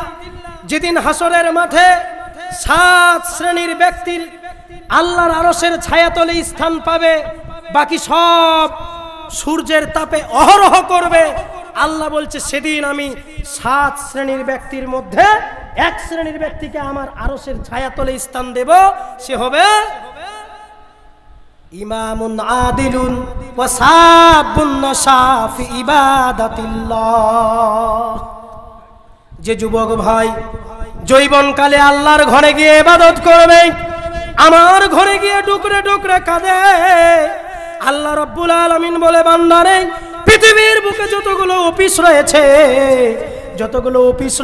যেদিন হাসরের মাঠে 7 শ্রেণীর ব্যক্তির আল্লাহর আরশের ছায়াতলে স্থান পাবে, বাকি সব সূর্যের তাপে অহরহ করবে। আল্লাহ বলছে সেদিন আমি 7 শ্রেণীর ব্যক্তির মধ্যে 1 শ্রেণীর ব্যক্তিকে আমার আরশের ছায়াতলে স্থান দেব। সে হবে ইমামুন আদিলুন ওয়া সাবুন নাশা ফি ইবাদাতিল্লাহ। যে যুবক ভাই জৈবনকালে আল্লাহর ঘরে গিয়ে ইবাদত করবে, আমার ঘরে গিয়ে ডুকরে ডুকরে কাঁদে, আল্লাহ রাব্বুল আলামিন বলে, বান্দারে পৃথিবীর বুকে যতগুলো অফিস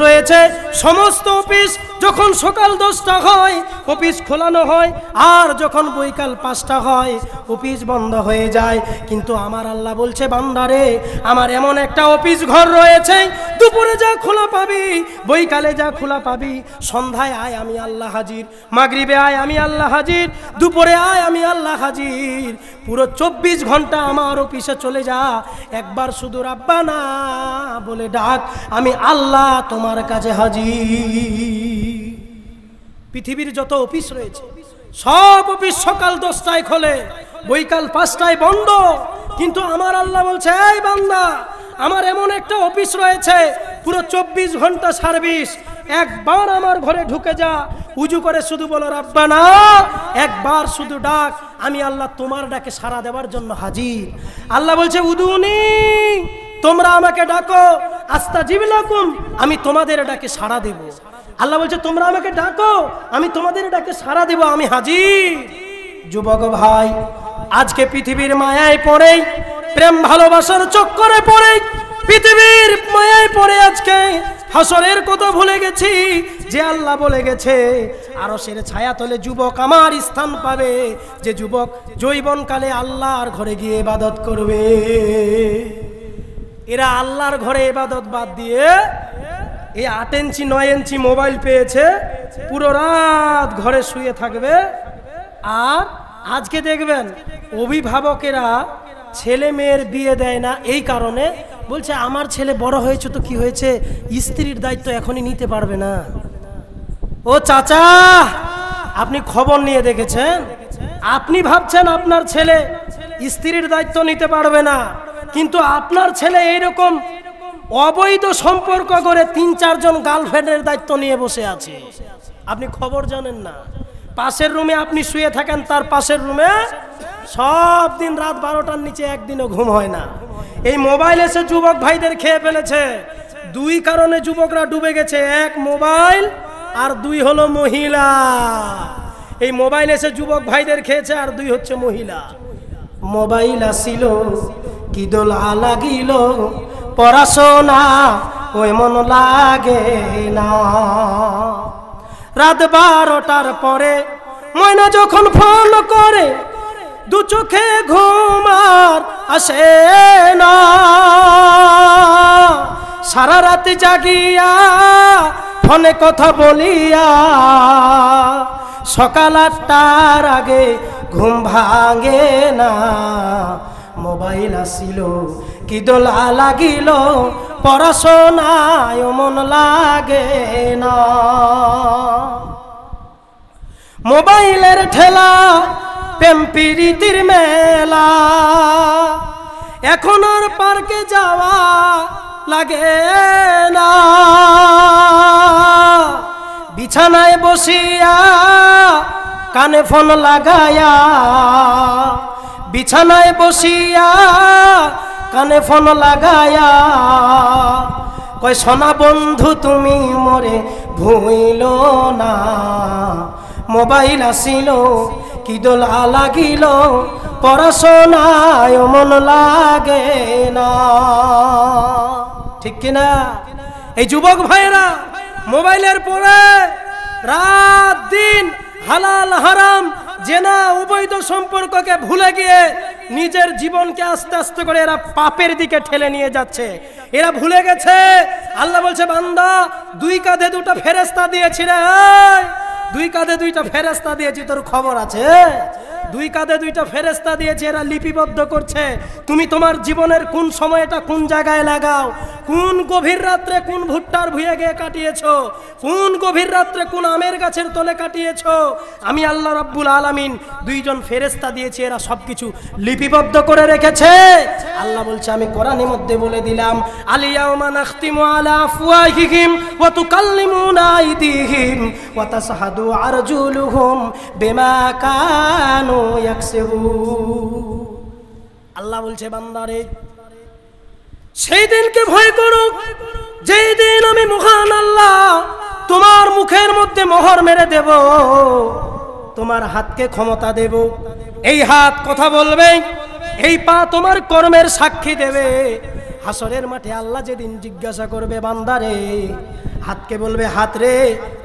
রয়েছে সমস্ত অফিস যখন সকাল 10টা হয় অফিস খোলানো হয়, আর যখন বৈকাল 5টা হয় অফিস বন্ধ হয়ে যায়। কিন্তু আমার আল্লাহ বলছে, বান্দারে আমার এমন একটা অফিস ঘর রয়েছে, দুপুরে যা খোলা পাবি, বৈকালে যা খোলা পাবি, সন্ধ্যায় আয় আমি আল্লাহ হাজির, মাগরিবে আয় আমি আল্লাহ হাজির, দুপুরে আয় আমি আল্লাহ হাজির। পুরো 24 ঘন্টা আমার অফিসে চলে যা, একবার শুধু রাব্বানা বলে ডাক, আমি আল্লাহ তোমার কাছে হাজির। পৃথিবীর যত অফিস রয়েছে সব অফিস সকাল 10টায় খোলে, বৈকাল 5টায় বন্ধ। কিন্তু আমার আল্লাহ বলছে, এই বান্দা আমার এমন একটা অফিস রয়েছে পুরো 24 ঘন্টা সার্ভিস, একবার আমার ঘরে ঢুকে যা, উজু করে শুধু বলো রাব্বানা, একবার শুধু ডাক, আমি আল্লাহ তোমার ডাকে সাড়া দেওয়ার জন্য হাজির। আল্লাহ বলছে, উদুনি, তোমরা আমাকে ডাকো, আস্তাজিব লাকুম, আমি তোমাদের ডাকে সাড়া দেব। আল্লাহ বলছে, তোমরা আমাকে ডাকো, আমি তোমাদের ডাকে সাড়া দেব, আমি হাজির। যুবক ভাই, আজকে পৃথিবীর মায়ায় পড়ে, প্রেম ভালোবাসার চক্করে পড়ে, পৃথিবীর মায়ায় পড়ে আজকে হাসরের কথা ভুলে গেছি। যে আল্লাহ বলে গেছে আরশের ছায়াতলে যুবক আমার স্থান পাবে, যে যুবক যৌবনকালে আল্লাহর ঘরে গিয়ে ইবাদত করবে। এরা আল্লাহর ঘরে ইবাদত বাদ দিয়ে এই 8 ইঞ্চি 9 ইঞ্চি মোবাইল পেয়েছে, পুরো রাত ঘরে শুয়ে থাকবে। আর আজকে দেখবেন অভিভাবকেরা ছেলে মেয়ের বিয়ে দেয় না এই কারণে, বলছে আমার ছেলে বড় হয়েছে তো কি হয়েছে, স্ত্রীর দায়িত্ব এখনই নিতে পারবে না। ও চাচা, আপনি খবর নিয়ে দেখেছেন? আপনি ভাবছেন আপনার ছেলে স্ত্রীর দায়িত্ব নিতে পারবে না, কিন্তু আপনার ছেলে এইরকম অবৈধ সম্পর্ক করে ৩-৪ জন গার্লফ্রেন্ডের দায়িত্ব নিয়ে বসে আছে। আপনি খবর জানেন না। পাশের রুমে আপনি শুয়ে থাকেন, তার পাশের রুমে সব দিন রাত 12টার নিচে একদিনও ঘুম হয় না। এই মোবাইল এসে যুবক ভাইদের খেয়ে ফেলেছে। 2 কারণে যুবকরা ডুবে গেছে, 1 মোবাইল, আর 2 হলো মহিলা। এই মোবাইল এসে যুবক ভাইদের খেয়েছে, আর 2 হচ্ছে মহিলা। মোবাইল আসিল কি দোলা লাগিল, পড়াশোনা ওই মন লাগে না। রাত 12টার পরে ময়না যখন ফোন করে, 2 চোখে ঘুম আর আসে না। সারা রাত জাগিয়া ফোনে কথা বলিয়া, সকাল 8টার আগে ঘুম ভাঙে না। মোবাইল আসিল কি দোলা লাগিল, পড়াশোনায় মন লাগে না। মোবাইলের ঠেলা প্রেম প্রীতির মেলা, এখন আর পার্কে যাওয়া লাগে না। বিছানায় বসিয়া কানে ফোন লাগায়া, বিছানায় বসিয়া কানে ফোন লাগায়া, কয় সোনা বন্ধু তুমি মোরে ভুইল না। মোবাইল আসিল কি দোলা লাগিল, পড়াশোনায় মন লাগে না। ঠিক কিনা? এই যুবক ভাইরা মোবাইলের পরে রাত দিন হালাল হারাম জেনা অবৈধ সম্পর্ককে ভুলে গিয়ে নিজের জীবনকে আস্তে আস্তে করে এরা পাপের দিকে ঠেলে নিয়ে যাচ্ছে। এরা ভুলে গেছে আল্লাহ বলছে, বান্দা 2 কাঁধে 2টা ফেরেশতা দিয়েছি রে, 2 কাঁধে 2টা ফেরেশতা দিয়েছি, তোর খবর আছে? 2 কাঁধে 2টা ফেরেশতা দিয়েছে, এরা লিপিবদ্ধ করছে তুমি তোমার জীবনের কোন সময়টা কোন জায়গায় লাগাও, কোন গভীর রাত্রে কোন ভুট্টার ভুঁয়ে গিয়ে কাটিয়েছো, কোন গভীর রাত্রে কোন আমের গাছের তলে কাটিয়েছো। আমি আল্লাহ রাব্বুল আলামিন 2 জন ফেরেশতা দিয়েছি, এরা সবকিছু লিপিবদ্ধ করে রেখেছে। আল্লাহ বলছে আমি কোরআনের মধ্যে বলে দিলাম, আলিয়াউমা নাখতিমু আলা আফওয়াহিহিম ওয়া তুকাল্লিমুনা আইদিহিম ওয়া তাশহাদু আরজুলুহুম বিমা কানু ইয়াকসিবুন। আল্লাহ বলছে বান্দারে সেই দিনকে ভয় করো যেই দিন আমি মহান আল্লাহ তোমার মুখের মধ্যে মোহর মেরে দেব, তোমার হাতকে ক্ষমতা দেব। এই হাত কথা বলবে, এই পা তোমার কর্মের সাক্ষী দেবে। হাসরের মাঠে আল্লাহ যেদিন জিজ্ঞাসা করবে বান্দারে, হাতকে বলবে হাত রে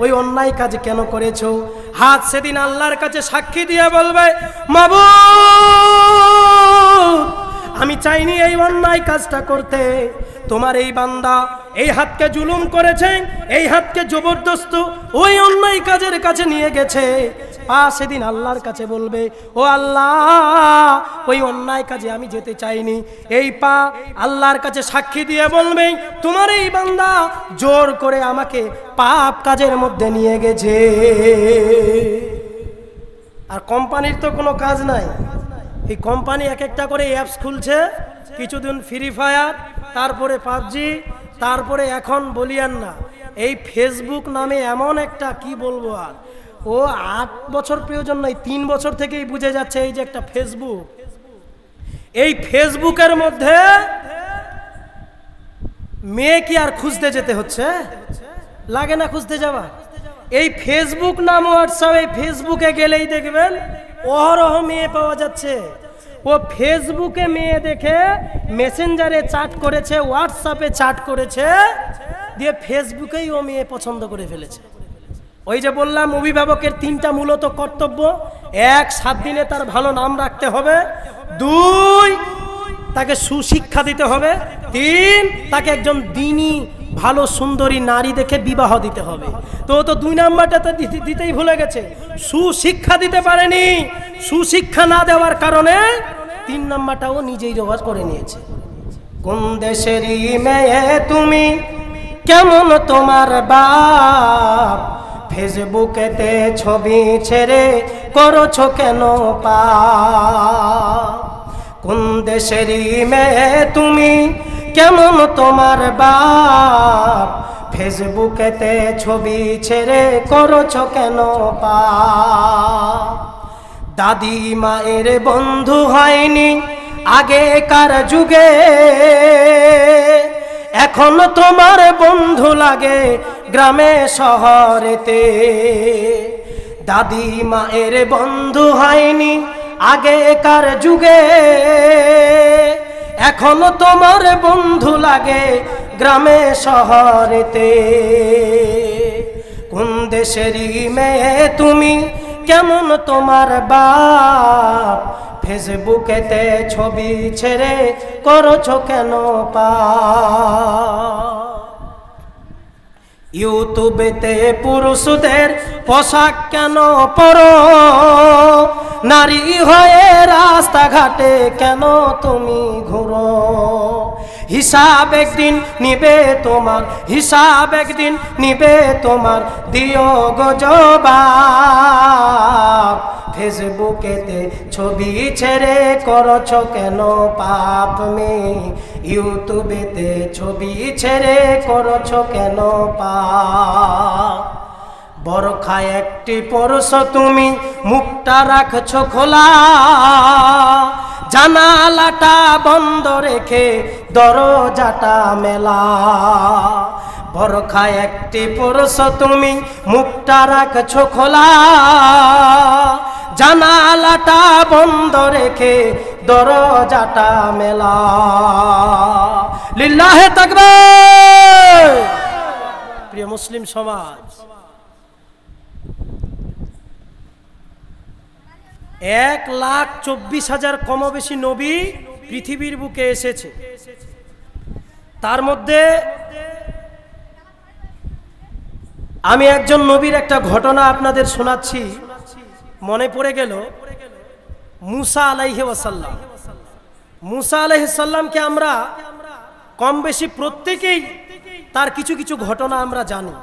ওই অন্যায় কাজ কেন করেছো? হাত সেদিন আল্লাহর কাছে সাক্ষী দিয়ে বলবে, মাবুদ আমি চাইনি এই অন্যায় কাজটা করতে, তোমার এই বান্দা এই হাতকে জুলুম করেছে, এই হাতকে জবরদস্ত ওই অন্যায় কাজের কাছে নিয়ে গেছে। পা সেদিন আল্লাহর কাছে বলবে, ও আল্লাহ ওই অন্যায় কাজে আমি যেতে চাইনি। এই পা আল্লাহর কাছে সাক্ষী দিয়ে বলবে, তোমার এই বান্দা জোর করে আমাকে পাপ কাজের মধ্যে নিয়ে গেছে। আর কোম্পানির তো কোনো কাজ নাই, এই কোম্পানি এক একটা করে অ্যাপস খুলছে, কিছুদিন ফ্রি ফায়ার, তারপরে পাবজি, তারপরে এখন বলিয়ান না এই ফেসবুক নামে এমন একটা কি বলবো, আর ও 8 বছর প্রয়োজন নয়, 3 বছর থেকেই বুঝে যাচ্ছে এই যে একটা ফেসবুক। এই ফেসবুকের মধ্যে মেয়ে কি আর খুঁজতে যেতে হচ্ছে? লাগে না খুঁজতে যাওয়া? এই ফেসবুক নাম হোয়াটসঅ্যাপ, এই ফেসবুকে গেলেই দেখবেন অহরহ মেয়ে পাওয়া যাচ্ছে। ও ফেসবুকে মেয়ে দেখে মেসেঞ্জারে চ্যাট করেছে, হোয়াটসঅ্যাপে চ্যাট করেছে, দিয়ে ফেসবুকেই ও মেয়ে পছন্দ করে ফেলেছে। ওই যে বললাম অভিভাবকের 3টা মূলত কর্তব্য, 1 7 দিনে তার ভালো নাম রাখতে হবে, 2 তাকে সুশিক্ষা দিতে হবে, 3 তাকে একজন দ্বীনী ভালো সুন্দরী নারী দেখে বিবাহ দিতে হবে। তো ও তো 2 নাম্বারটা তো দিতেই ভুলে গেছে, সুশিক্ষা দিতে পারেনি। সুশিক্ষা না দেওয়ার কারণে 3 নাম্বারটা ও নিজেই রোবাজ করে নিয়েছে। কোন দেশেরই মেয়ে তুমি, কেমন তোমার বাপ, ফেসবুকেতে ছবি ছেড়ে করছো কেন পাপ। কোন দেশেরই মেয়ে তুমি, কেমন তোমার বাপ, ফেসবুকেতে ছবি ছেড়ে করছো কেন পাপ। দাদি মায়ের বন্ধু হয়নি আগেকার যুগে, এখন তোমার বন্ধু লাগে গ্রামে শহরেতে। দাদি মায়ের বন্ধু হয়নি আগেকার যুগে, এখন তোমার বন্ধু লাগে গ্রামে শহরেতে। কোন দেশেরই মেয়ে তুমি, কেমন তোমার বাপ, ফেসবুকেতে ছবি ছেড়ে করছো কেন পাপ। ইউটিউবেতে পুরুষদের পোশাক কেন পরো, নারী হয়ে রাস্তাঘাটে কেন তুমি ঘুরো। হিসাব একদিন নিবে তোমার, হিসাব একদিন নিবে তোমার, দিও গো জবাব। ফেসবুকেতে ছবি ছেড়ে করছো কেন পাপ মেয়ে, ইউটিউবেতে ছবি ছেড়ে করছো কেন পাপ। বরখা একটি পরছো তুমি, মুখটা রাখছো খোলা, জানালাটা বন্ধ রেখে দরজাটা মেলা। বরখা একটি পরছো তুমি, মুখটা রাখছো খোলা, জানালাটা বন্ধ রেখে দরজাটা মেলা। লিল্লাহে তাকবীর। প্রিয় মুসলিম সমাজ, 1,24,000 কমবেশি নবী পৃথিবীর বুকে এসেছে। তার মধ্যে আমি একজন নবীর একটা ঘটনা আপনাদের শোনাচ্ছি, মনে পড়ে গেল। মুসা আলাইহিস সালাম, মুসা আলাইহিস সালামকে আমরা কম বেশি প্রত্যেকেই তার কিছু কিছু ঘটনা আমরা জানি।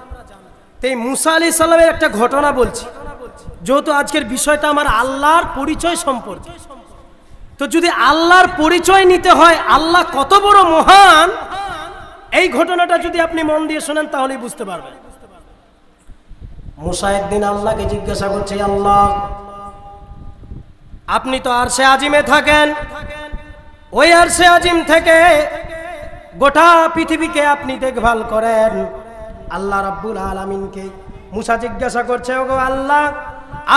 তাই মুসা আলাইহিস সালামের একটা ঘটনা বলছি, যেহেতু আজকের বিষয়টা আমার আল্লাহর পরিচয় সম্পর্কে। তো যদি আল্লাহর পরিচয় নিতে হয় আল্লাহ কত বড় মহান, এই ঘটনাটা যদি আপনি মন দিয়ে শোনেন তাহলেই বুঝতে পারবেন। মুসা একদিন আল্লাহকে জিজ্ঞাসা করছে, আল্লাহ আপনি তো আরশে আজিমে থাকেন, ওই আরশে আজিম থেকে গোটা পৃথিবীকে আপনি দেখভাল করেন। আল্লাহ রাব্বুল আলামিনকে মুসা জিজ্ঞাসা করছে, ওগো আল্লাহ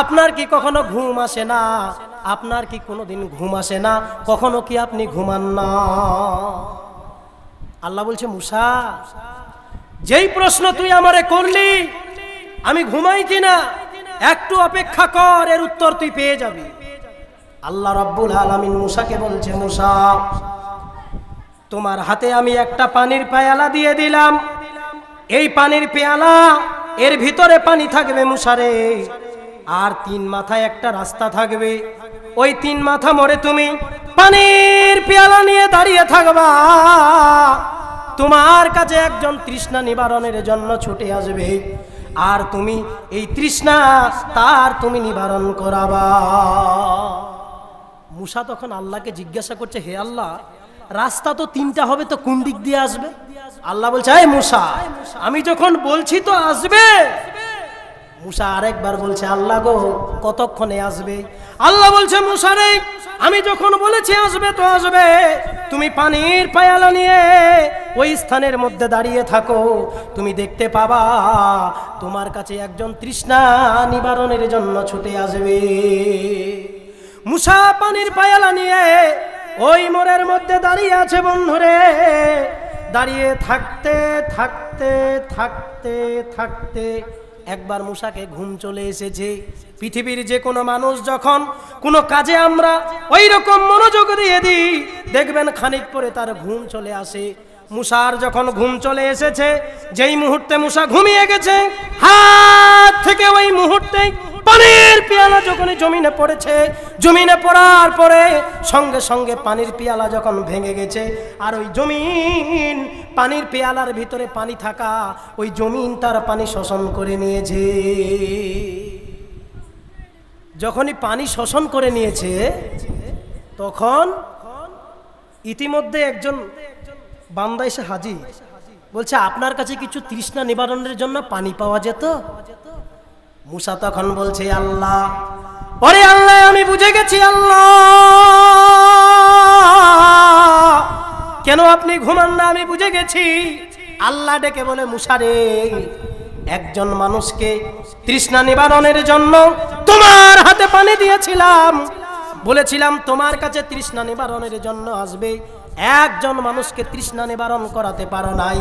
আপনার কি কখনো ঘুম আসে না? আপনার কি কোনোদিন ঘুম আসে না? কখনো কি আপনি ঘুমান না? আল্লাহ বলছে, মুসা যেই প্রশ্ন তুই আমারে করলি আমি ঘুমাই কিনা, একটু অপেক্ষা কর, এর উত্তর তুই পেয়ে যাবি। আল্লাহ রাব্বুল আলামিন মুসাকে বলছে, মুসা তোমার হাতে আমি একটা পানির পেয়ালা দিয়ে দিলাম, এই পানির পেয়ালা এর ভিতরে পানি থাকবে মুসারে, আর 3 মাথায় একটা রাস্তা থাকবে, ওই 3 মাথা মোড়ে তুমি পানির পেয়ালা নিয়ে দাঁড়িয়ে থাকবা। তোমার কাছে একজন তৃষ্ণা নিবারণের জন্য ছুটে আসবে, আর তুমি এই তৃষ্ণা তার তুমি নিবারণ করাবা। মুসা তখন আল্লাহকে জিজ্ঞাসা করছে, হে আল্লাহ রাস্তা তো 3টা হবে, তো কোন দিক দিয়ে আসবে? আল্লাহ বলছে, এই মুসা আমি যখন বলছি তো আসবে। মুসা আরেকবার বলছে, আল্লাহ গো কতক্ষণে আসবে? আল্লাহ বলছে, মুসা রে আমি যখন বলেছি আসবে তো আসবে, তুমি পানির পেয়ালা নিয়ে ওই স্থানের মধ্যে দাঁড়িয়ে থাকো, তুমি দেখতে পাবা তোমার কাছে একজন তৃষ্ণা নিবারণের জন্য ছুটে আসবে। মুসা পানির পেয়ালা নিয়ে ওই মোড়ের মধ্যে দাঁড়িয়ে আছে বন্ধুরে। দাঁড়িয়ে থাকতে থাকতে থাকতে থাকতে একবার মুসাকে ঘুম চলে এসেছে। পৃথিবীর যে কোনো মানুষ যখন কোনো কাজে আমরা ওই রকম মনোযোগ দিয়ে দিই, দেখবেন খানিক পরে তার ঘুম চলে আসে। মুসার যখন ঘুম চলে এসেছে, যেই মুহূর্তে মুসা ঘুমিয়ে গেছে, হাত থেকে ওই মুহূর্তে পানির পেয়ালা যখন জমিনে পড়েছে, জমিনে পড়ার পরে সঙ্গে সঙ্গে পানির পেয়ালা যখন ভেঙে গেছে, আর ওই জমিন পানির পেয়ালার ভিতরে পানি থাকা ওই জমিন তার পানি শোষণ করে নিয়েছে। যখনই পানি শোষণ করে নিয়েছে, তখন ইতিমধ্যে একজন বান্দা এসে হাজির, বলছে আপনার কাছে কিছু তৃষ্ণা নিবারণের জন্য পানি পাওয়া যেত? মুসা তখন বলছে, আল্লাহ, ওরে আল্লাহ, আমি বুঝে গেছি আল্লাহ, কেন আপনি ঘুমান না, আমি বুঝে গেছি। আল্লাহ ডেকে বলে, মুসা রে, একজন মানুষকে তৃষ্ণা নিবারণের জন্য তোমার হাতে পানি দিয়েছিলাম, বলেছিলাম তোমার কাছে তৃষ্ণা নিবারণের জন্য আসবে, একজন মানুষকে তৃষ্ণা নিবারণ করাতে পারো নাই।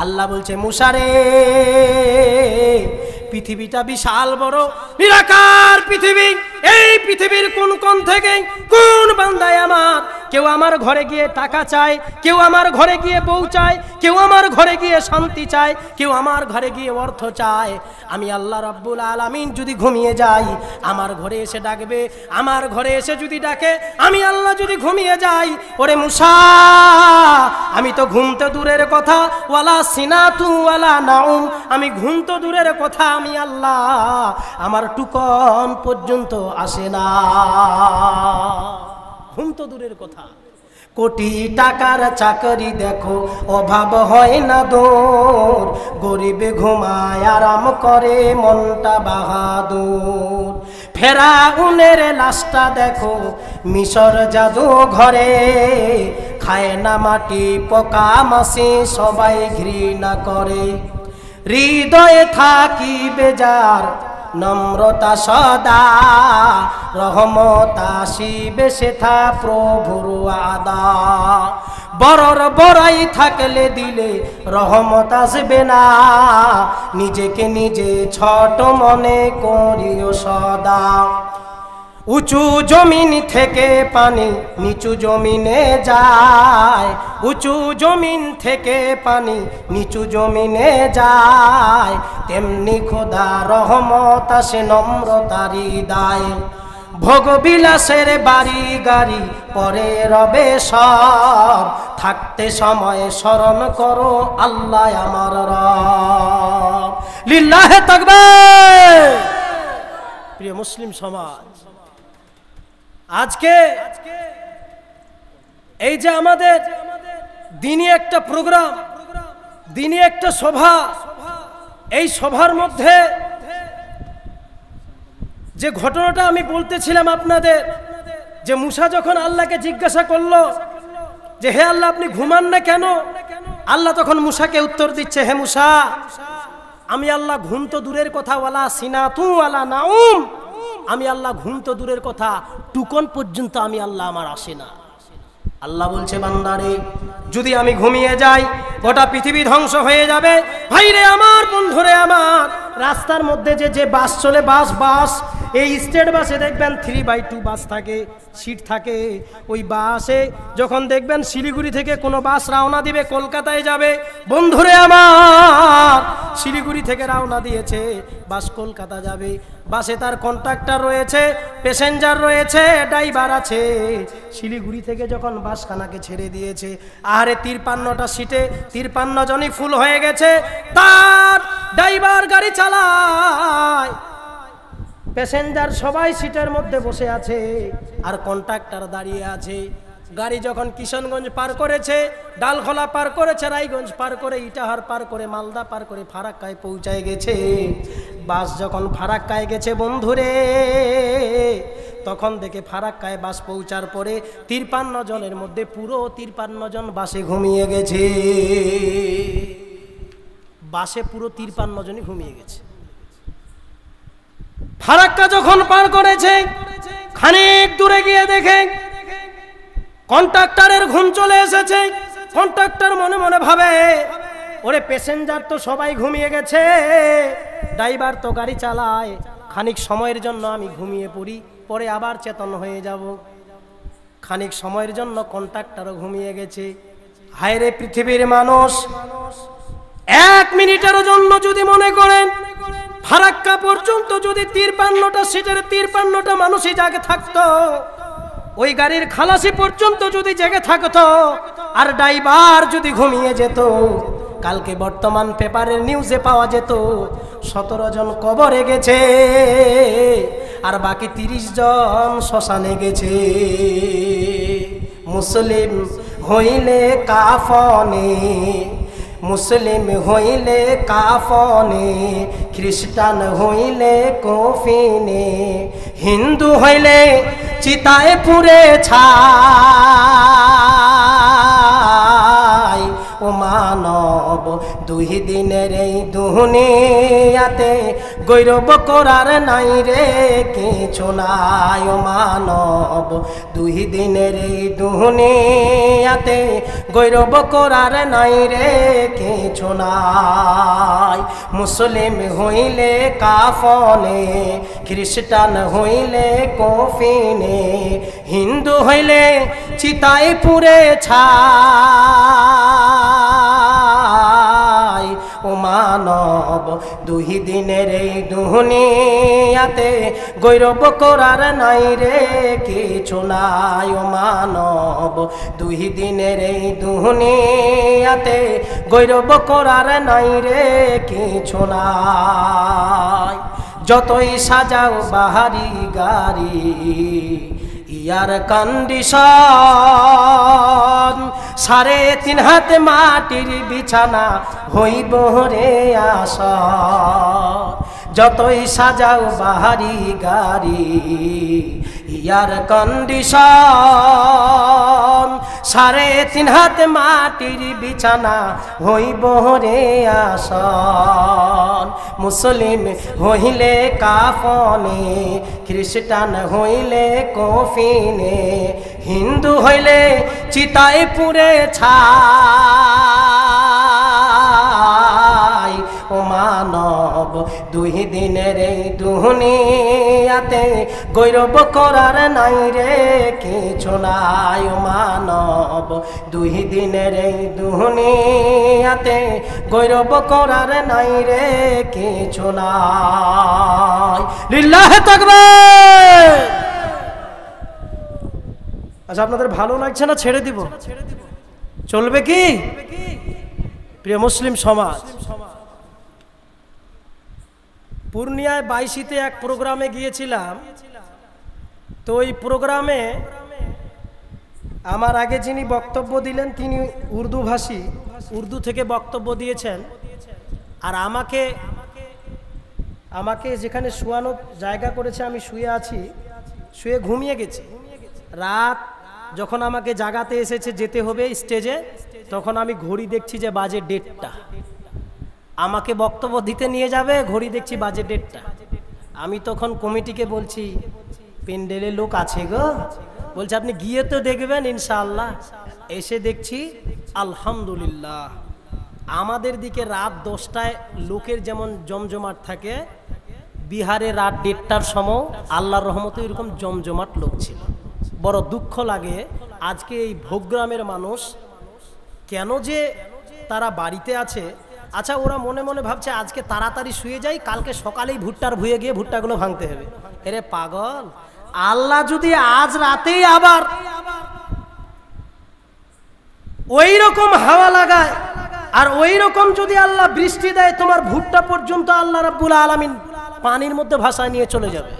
আল্লাহ বলছে, মুসা রে, পৃথিবীটা বিশাল বড় নিরাকার পৃথিবী, এই পৃথিবীর কোন কোন থেকে কোন বান্দায় আমার, কেউ আমার ঘরে গিয়ে টাকা চায়, কেউ আমার ঘরে গিয়ে বউ চায়, কেউ আমার ঘরে গিয়ে শান্তি চায়, কেউ আমার ঘরে গিয়ে অর্থ চায়। আমি আল্লাহ রাব্বুল আলামিন যদি ঘুমিয়ে যাই, আমার ঘরে এসে ডাকবে, আমার ঘরে এসে যদি ডাকে, আমি আল্লাহ যদি ঘুমিয়ে যাই, ওরে মুসা, আমি তো ঘুম তো দূরের কথা, ওয়ালা সিনাতু ওয়ালা নাউম, আমি ঘুম তো দূরের কথা, আমি আল্লাহ আমার টুকন পর্যন্ত আসে না, ঘুম তো দূরের কথা। কোটি টাকার চাকরি দেখো, অভাব হয় না দূর, গরিবে ঘুমায় আরাম করে মনটা বাহাদুর। ফেরাউনের লাশটা দেখো, মিশর জাদু ঘরে, খায় না মাটি পোকা মাছি, সবাই ঘৃণা করে। হৃদয়ে থাকি বেজার, নম্রতা সদা, রহমত আসিবে সেথা প্রভুর আদা। বড়র বড়াই থাকলে দিলে রহমত আসবে না, নিজেকে নিজে ছোট মনে করিও সদা। উঁচু জমিন থেকে পানি নিচু জমিনে যায়, উঁচু জমিন থেকে পানি নিচু জমিনে যায়, তেমনি খোদা রহমত আসে নম্রতারি দায়। ভোগবিলাসের বাড়ি গাড়ি পরে রবে সব, থাকতে সময় স্মরণ করো আল্লাহ আমার রব। লিল্লাহে তাকবীর। প্রিয় মুসলিম সমাজ, আজকে এই যে আমাদের দিনই একটা প্রোগ্রাম, দিনই একটা সভা, এই সভার মধ্যে যে ঘটনাটা আমি বলতেছিলাম আপনাদের, যে মুসা যখন আল্লাহকে জিজ্ঞাসা করলো যে হে আল্লাহ, আপনি ঘুমান না কেন, আল্লাহ তখন মুসাকে উত্তর দিচ্ছে, হে মুসা, আমি আল্লাহ ঘুম তো দূরের কথা, ওয়ালা সিনাতু ওয়ালা নাউম, আমি আল্লাহ ঘুম তো দূরের কথা, টুকন পর্যন্ত আমি আল্লাহ আমার আসে না। আল্লাহ বলছে, বান্দারে, যদি আমি ঘুমিয়ে যাই গোটা পৃথিবী ধ্বংস হয়ে যাবে। ভাইরে আমার, বন্ধুরে আমার, রাস্তার মধ্যে যে বাস চলে, বাস, এই স্টেট বাসে দেখবেন 3/2 বাস থাকে, সিট থাকে। ওই বাসে যখন দেখবেন শিলিগুড়ি থেকে কোনো বাস রওনা দিবে, কলকাতায় যাবে, বন্ধুরে আমার, শিলিগুড়ি থেকে রওনা দিয়েছে, বাস কলকাতা যাবে। বাসে তার কন্ট্রাক্টর রয়েছে, প্যাসেঞ্জার রয়েছে, ড্রাইভার আছে। শিলিগুড়ি থেকে যখন বাসখানাকে ছেড়ে দিয়েছে, আরে 53টা সিটে 53 জনই ফুল হয়ে গেছে, তার ড্রাইভার গাড়ি চালায়, প্যাসেঞ্জার সবাই সিটের মধ্যে বসে আছে, আর কন্ট্রাক্টর দাঁড়িয়ে আছে। গাড়ি যখন কিশনগঞ্জ পার করেছে, ডালখোলা পার করেছে, রায়গঞ্জ পার করে, ইটাহার পার করে, মালদা পার করে ফারাক্কায় পৌঁছায় গেছে। বাস যখন ফারাক্কায় গেছে বন্ধুরে, তখন দেখে ফারাক্কায় বাস পৌঁছার পরে 53 জনের মধ্যে পুরো 53 জন বাসে ঘুমিয়ে গেছে। বাসে পুরো 53 জনই ঘুমিয়ে গেছে। ফারাক্কা যখন পার করেছে, খানিক দূরে গিয়ে দেখে কন্ট্রাক্টরের ঘুম চলে এসেছে। কন্ট্রাক্টর মনে মনে ভাবে, ওরে প্যাসেঞ্জার তো সবাই ঘুমিয়ে গেছে, ড্রাইভার তো গাড়ি চালায়, খানিক সময়ের জন্য আমি ঘুমিয়ে পড়ি, পরে আবার চেতন হয়ে যাব। খানিক সময়ের জন্য কন্ট্রাক্টরও ঘুমিয়ে গেছে। হায়রে পৃথিবীর মানুষ, 1 মিনিটের জন্য যদি মনে করেন ফারাক্কা পর্যন্ত যদি 53টা সিটের 53টা মানুষই জাগে থাকতো, ওই গাড়ির খালাসি পর্যন্ত যদি জেগে থাকতো, আর ড্রাইভার যদি ঘুমিয়ে যেত, কালকে বর্তমান পেপারের নিউজে পাওয়া যেত 17 জন কবরে গেছে আর বাকি 30 জন শ্মশানে গেছে। মুসলিম হইলে কাফনে, মুসলিম হইলে কাফনে, খ্রিস্টান হইলে কফিনে, হিন্দু হইলে চিতায় পুড়ে ছাই। ও মানব, 2 দিনের এই দুনিয়াতে গৌরব করার নাই রে কিছু নাই। ও মানব, 2 দিনের এই দুনিয়াতে গৌরব করার নাই রে কিছু নাই। মুসলিম হইলে কাফনে, খ্রিস্টান হইলে কফিনে, হিন্দু হইলে চিতায় পুড়ে ছাই। ও মানব, 2 দিনের এই দুনিয়াতে গৌরব করার নাই রে কিছু নাই। ও মানব, 2 দিনের এই দুনিয়াতে গৌরব করার নাই রে কিছু নাই। যতই সাজাও বাহারি গাড়ি, ইয়ার কন্ডিশন, 3.5 হাত মাটির বিছানা হইব রে আশা। যতই সাজাও বাহারি গাড়ি, ইয়ার কন্ডিশন, 3.5 হাত মাটির বিছানা হইব রে আসন। মুসলিম হইলে কাফনে, খ্রিস্টান হইলে কফিনে, হিন্দু হইলে চিতায় পুড়ে ছাই। ও মানব, 2 দিনের এই দুনিয়াতে গৌরব করার নাই রে কিছু নাই। ও মানব, 2 দিনের এই দুনিয়াতে গৌরব করার নাই রে কিছু নাই। লিল্লাহে তাকবীর। আচ্ছা, আপনাদের ভালো লাগছে না? ছেড়ে দিব? চলবে কি? প্রিয় মুসলিম সমাজ, পূর্ণিয়ায় 22তে এক প্রোগ্রামে গিয়েছিলাম। তো ওই প্রোগ্রামে আমার আগে যিনি বক্তব্য দিলেন তিনি উর্দু ভাষী, উর্দু থেকে বক্তব্য দিয়েছেন। আর আমাকে যেখানে শোয়ানোর জায়গা করেছে, আমি শুয়ে আছি, শুয়ে ঘুমিয়ে গেছি। রাত যখন আমাকে জাগাতে এসেছে, যেতে হবে স্টেজে, তখন আমি ঘড়ি দেখছি যে বাজে 1:30টা। আমাকে বক্তব্য দিতে নিয়ে যাবে, ঘড়ি দেখছি বাজে 1:30টা। আমি তখন কমিটিকে বলছি, প্যান্ডেলে লোক আছে গো? বলছে আপনি গিয়ে তো দেখবেন ইনশাআল্লাহ। এসে দেখছি আলহামদুলিল্লাহ, আমাদের দিকে রাত 10টায় লোকের যেমন জমজমাট থাকে, বিহারে রাত 1:30টার সময় আল্লাহর রহমতে এরকম জমজমাট লোক ছিল। বড় দুঃখ লাগে আজকে এই ভোগ্রামের মানুষ কেন যে তারা বাড়িতে আছে। আচ্ছা, ওরা মনে মনে ভাবছে আজকে তাড়াতাড়ি শুয়ে যাই, কালকে সকালেই ভুট্টার ভুয়ে গিয়ে ভুট্টাগুলো ভাঙতে হবে। এরে পাগল, আল্লাহ যদি আজ রাতেই আবার ওই রকম হাওয়া লাগায় আর ওই রকম যদি আল্লাহ বৃষ্টি দেয়, তোমার ভুট্টা পর্যন্ত আল্লাহ রাব্বুল আলামিন পানির মধ্যে ভাসায় নিয়ে চলে যাবে।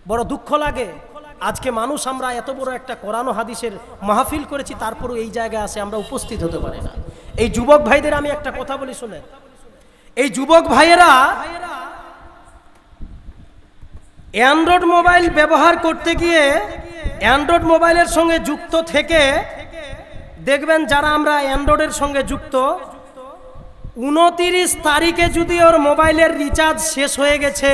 বড় দুঃখ লাগে আজকে মানুষ, আমরা এত বড় একটা কোরআন ও হাদিসের মাহফিল করেছি, তারপরও এই জায়গায় আসে আমরা উপস্থিত হতে পারি না। এই যুবক ভাইদের আমি একটা কথা বলি শুনে, এই যুবক ভাইয়েরা অ্যান্ড্রয়েড মোবাইল ব্যবহার করতে গিয়ে অ্যান্ড্রয়েড মোবাইলের সঙ্গে যুক্ত থেকে দেখবেন, যারা আমরা অ্যান্ড্রয়েডের সঙ্গে যুক্ত, 29 তারিখে যদি ওর মোবাইলের রিচার্জ শেষ হয়ে গেছে,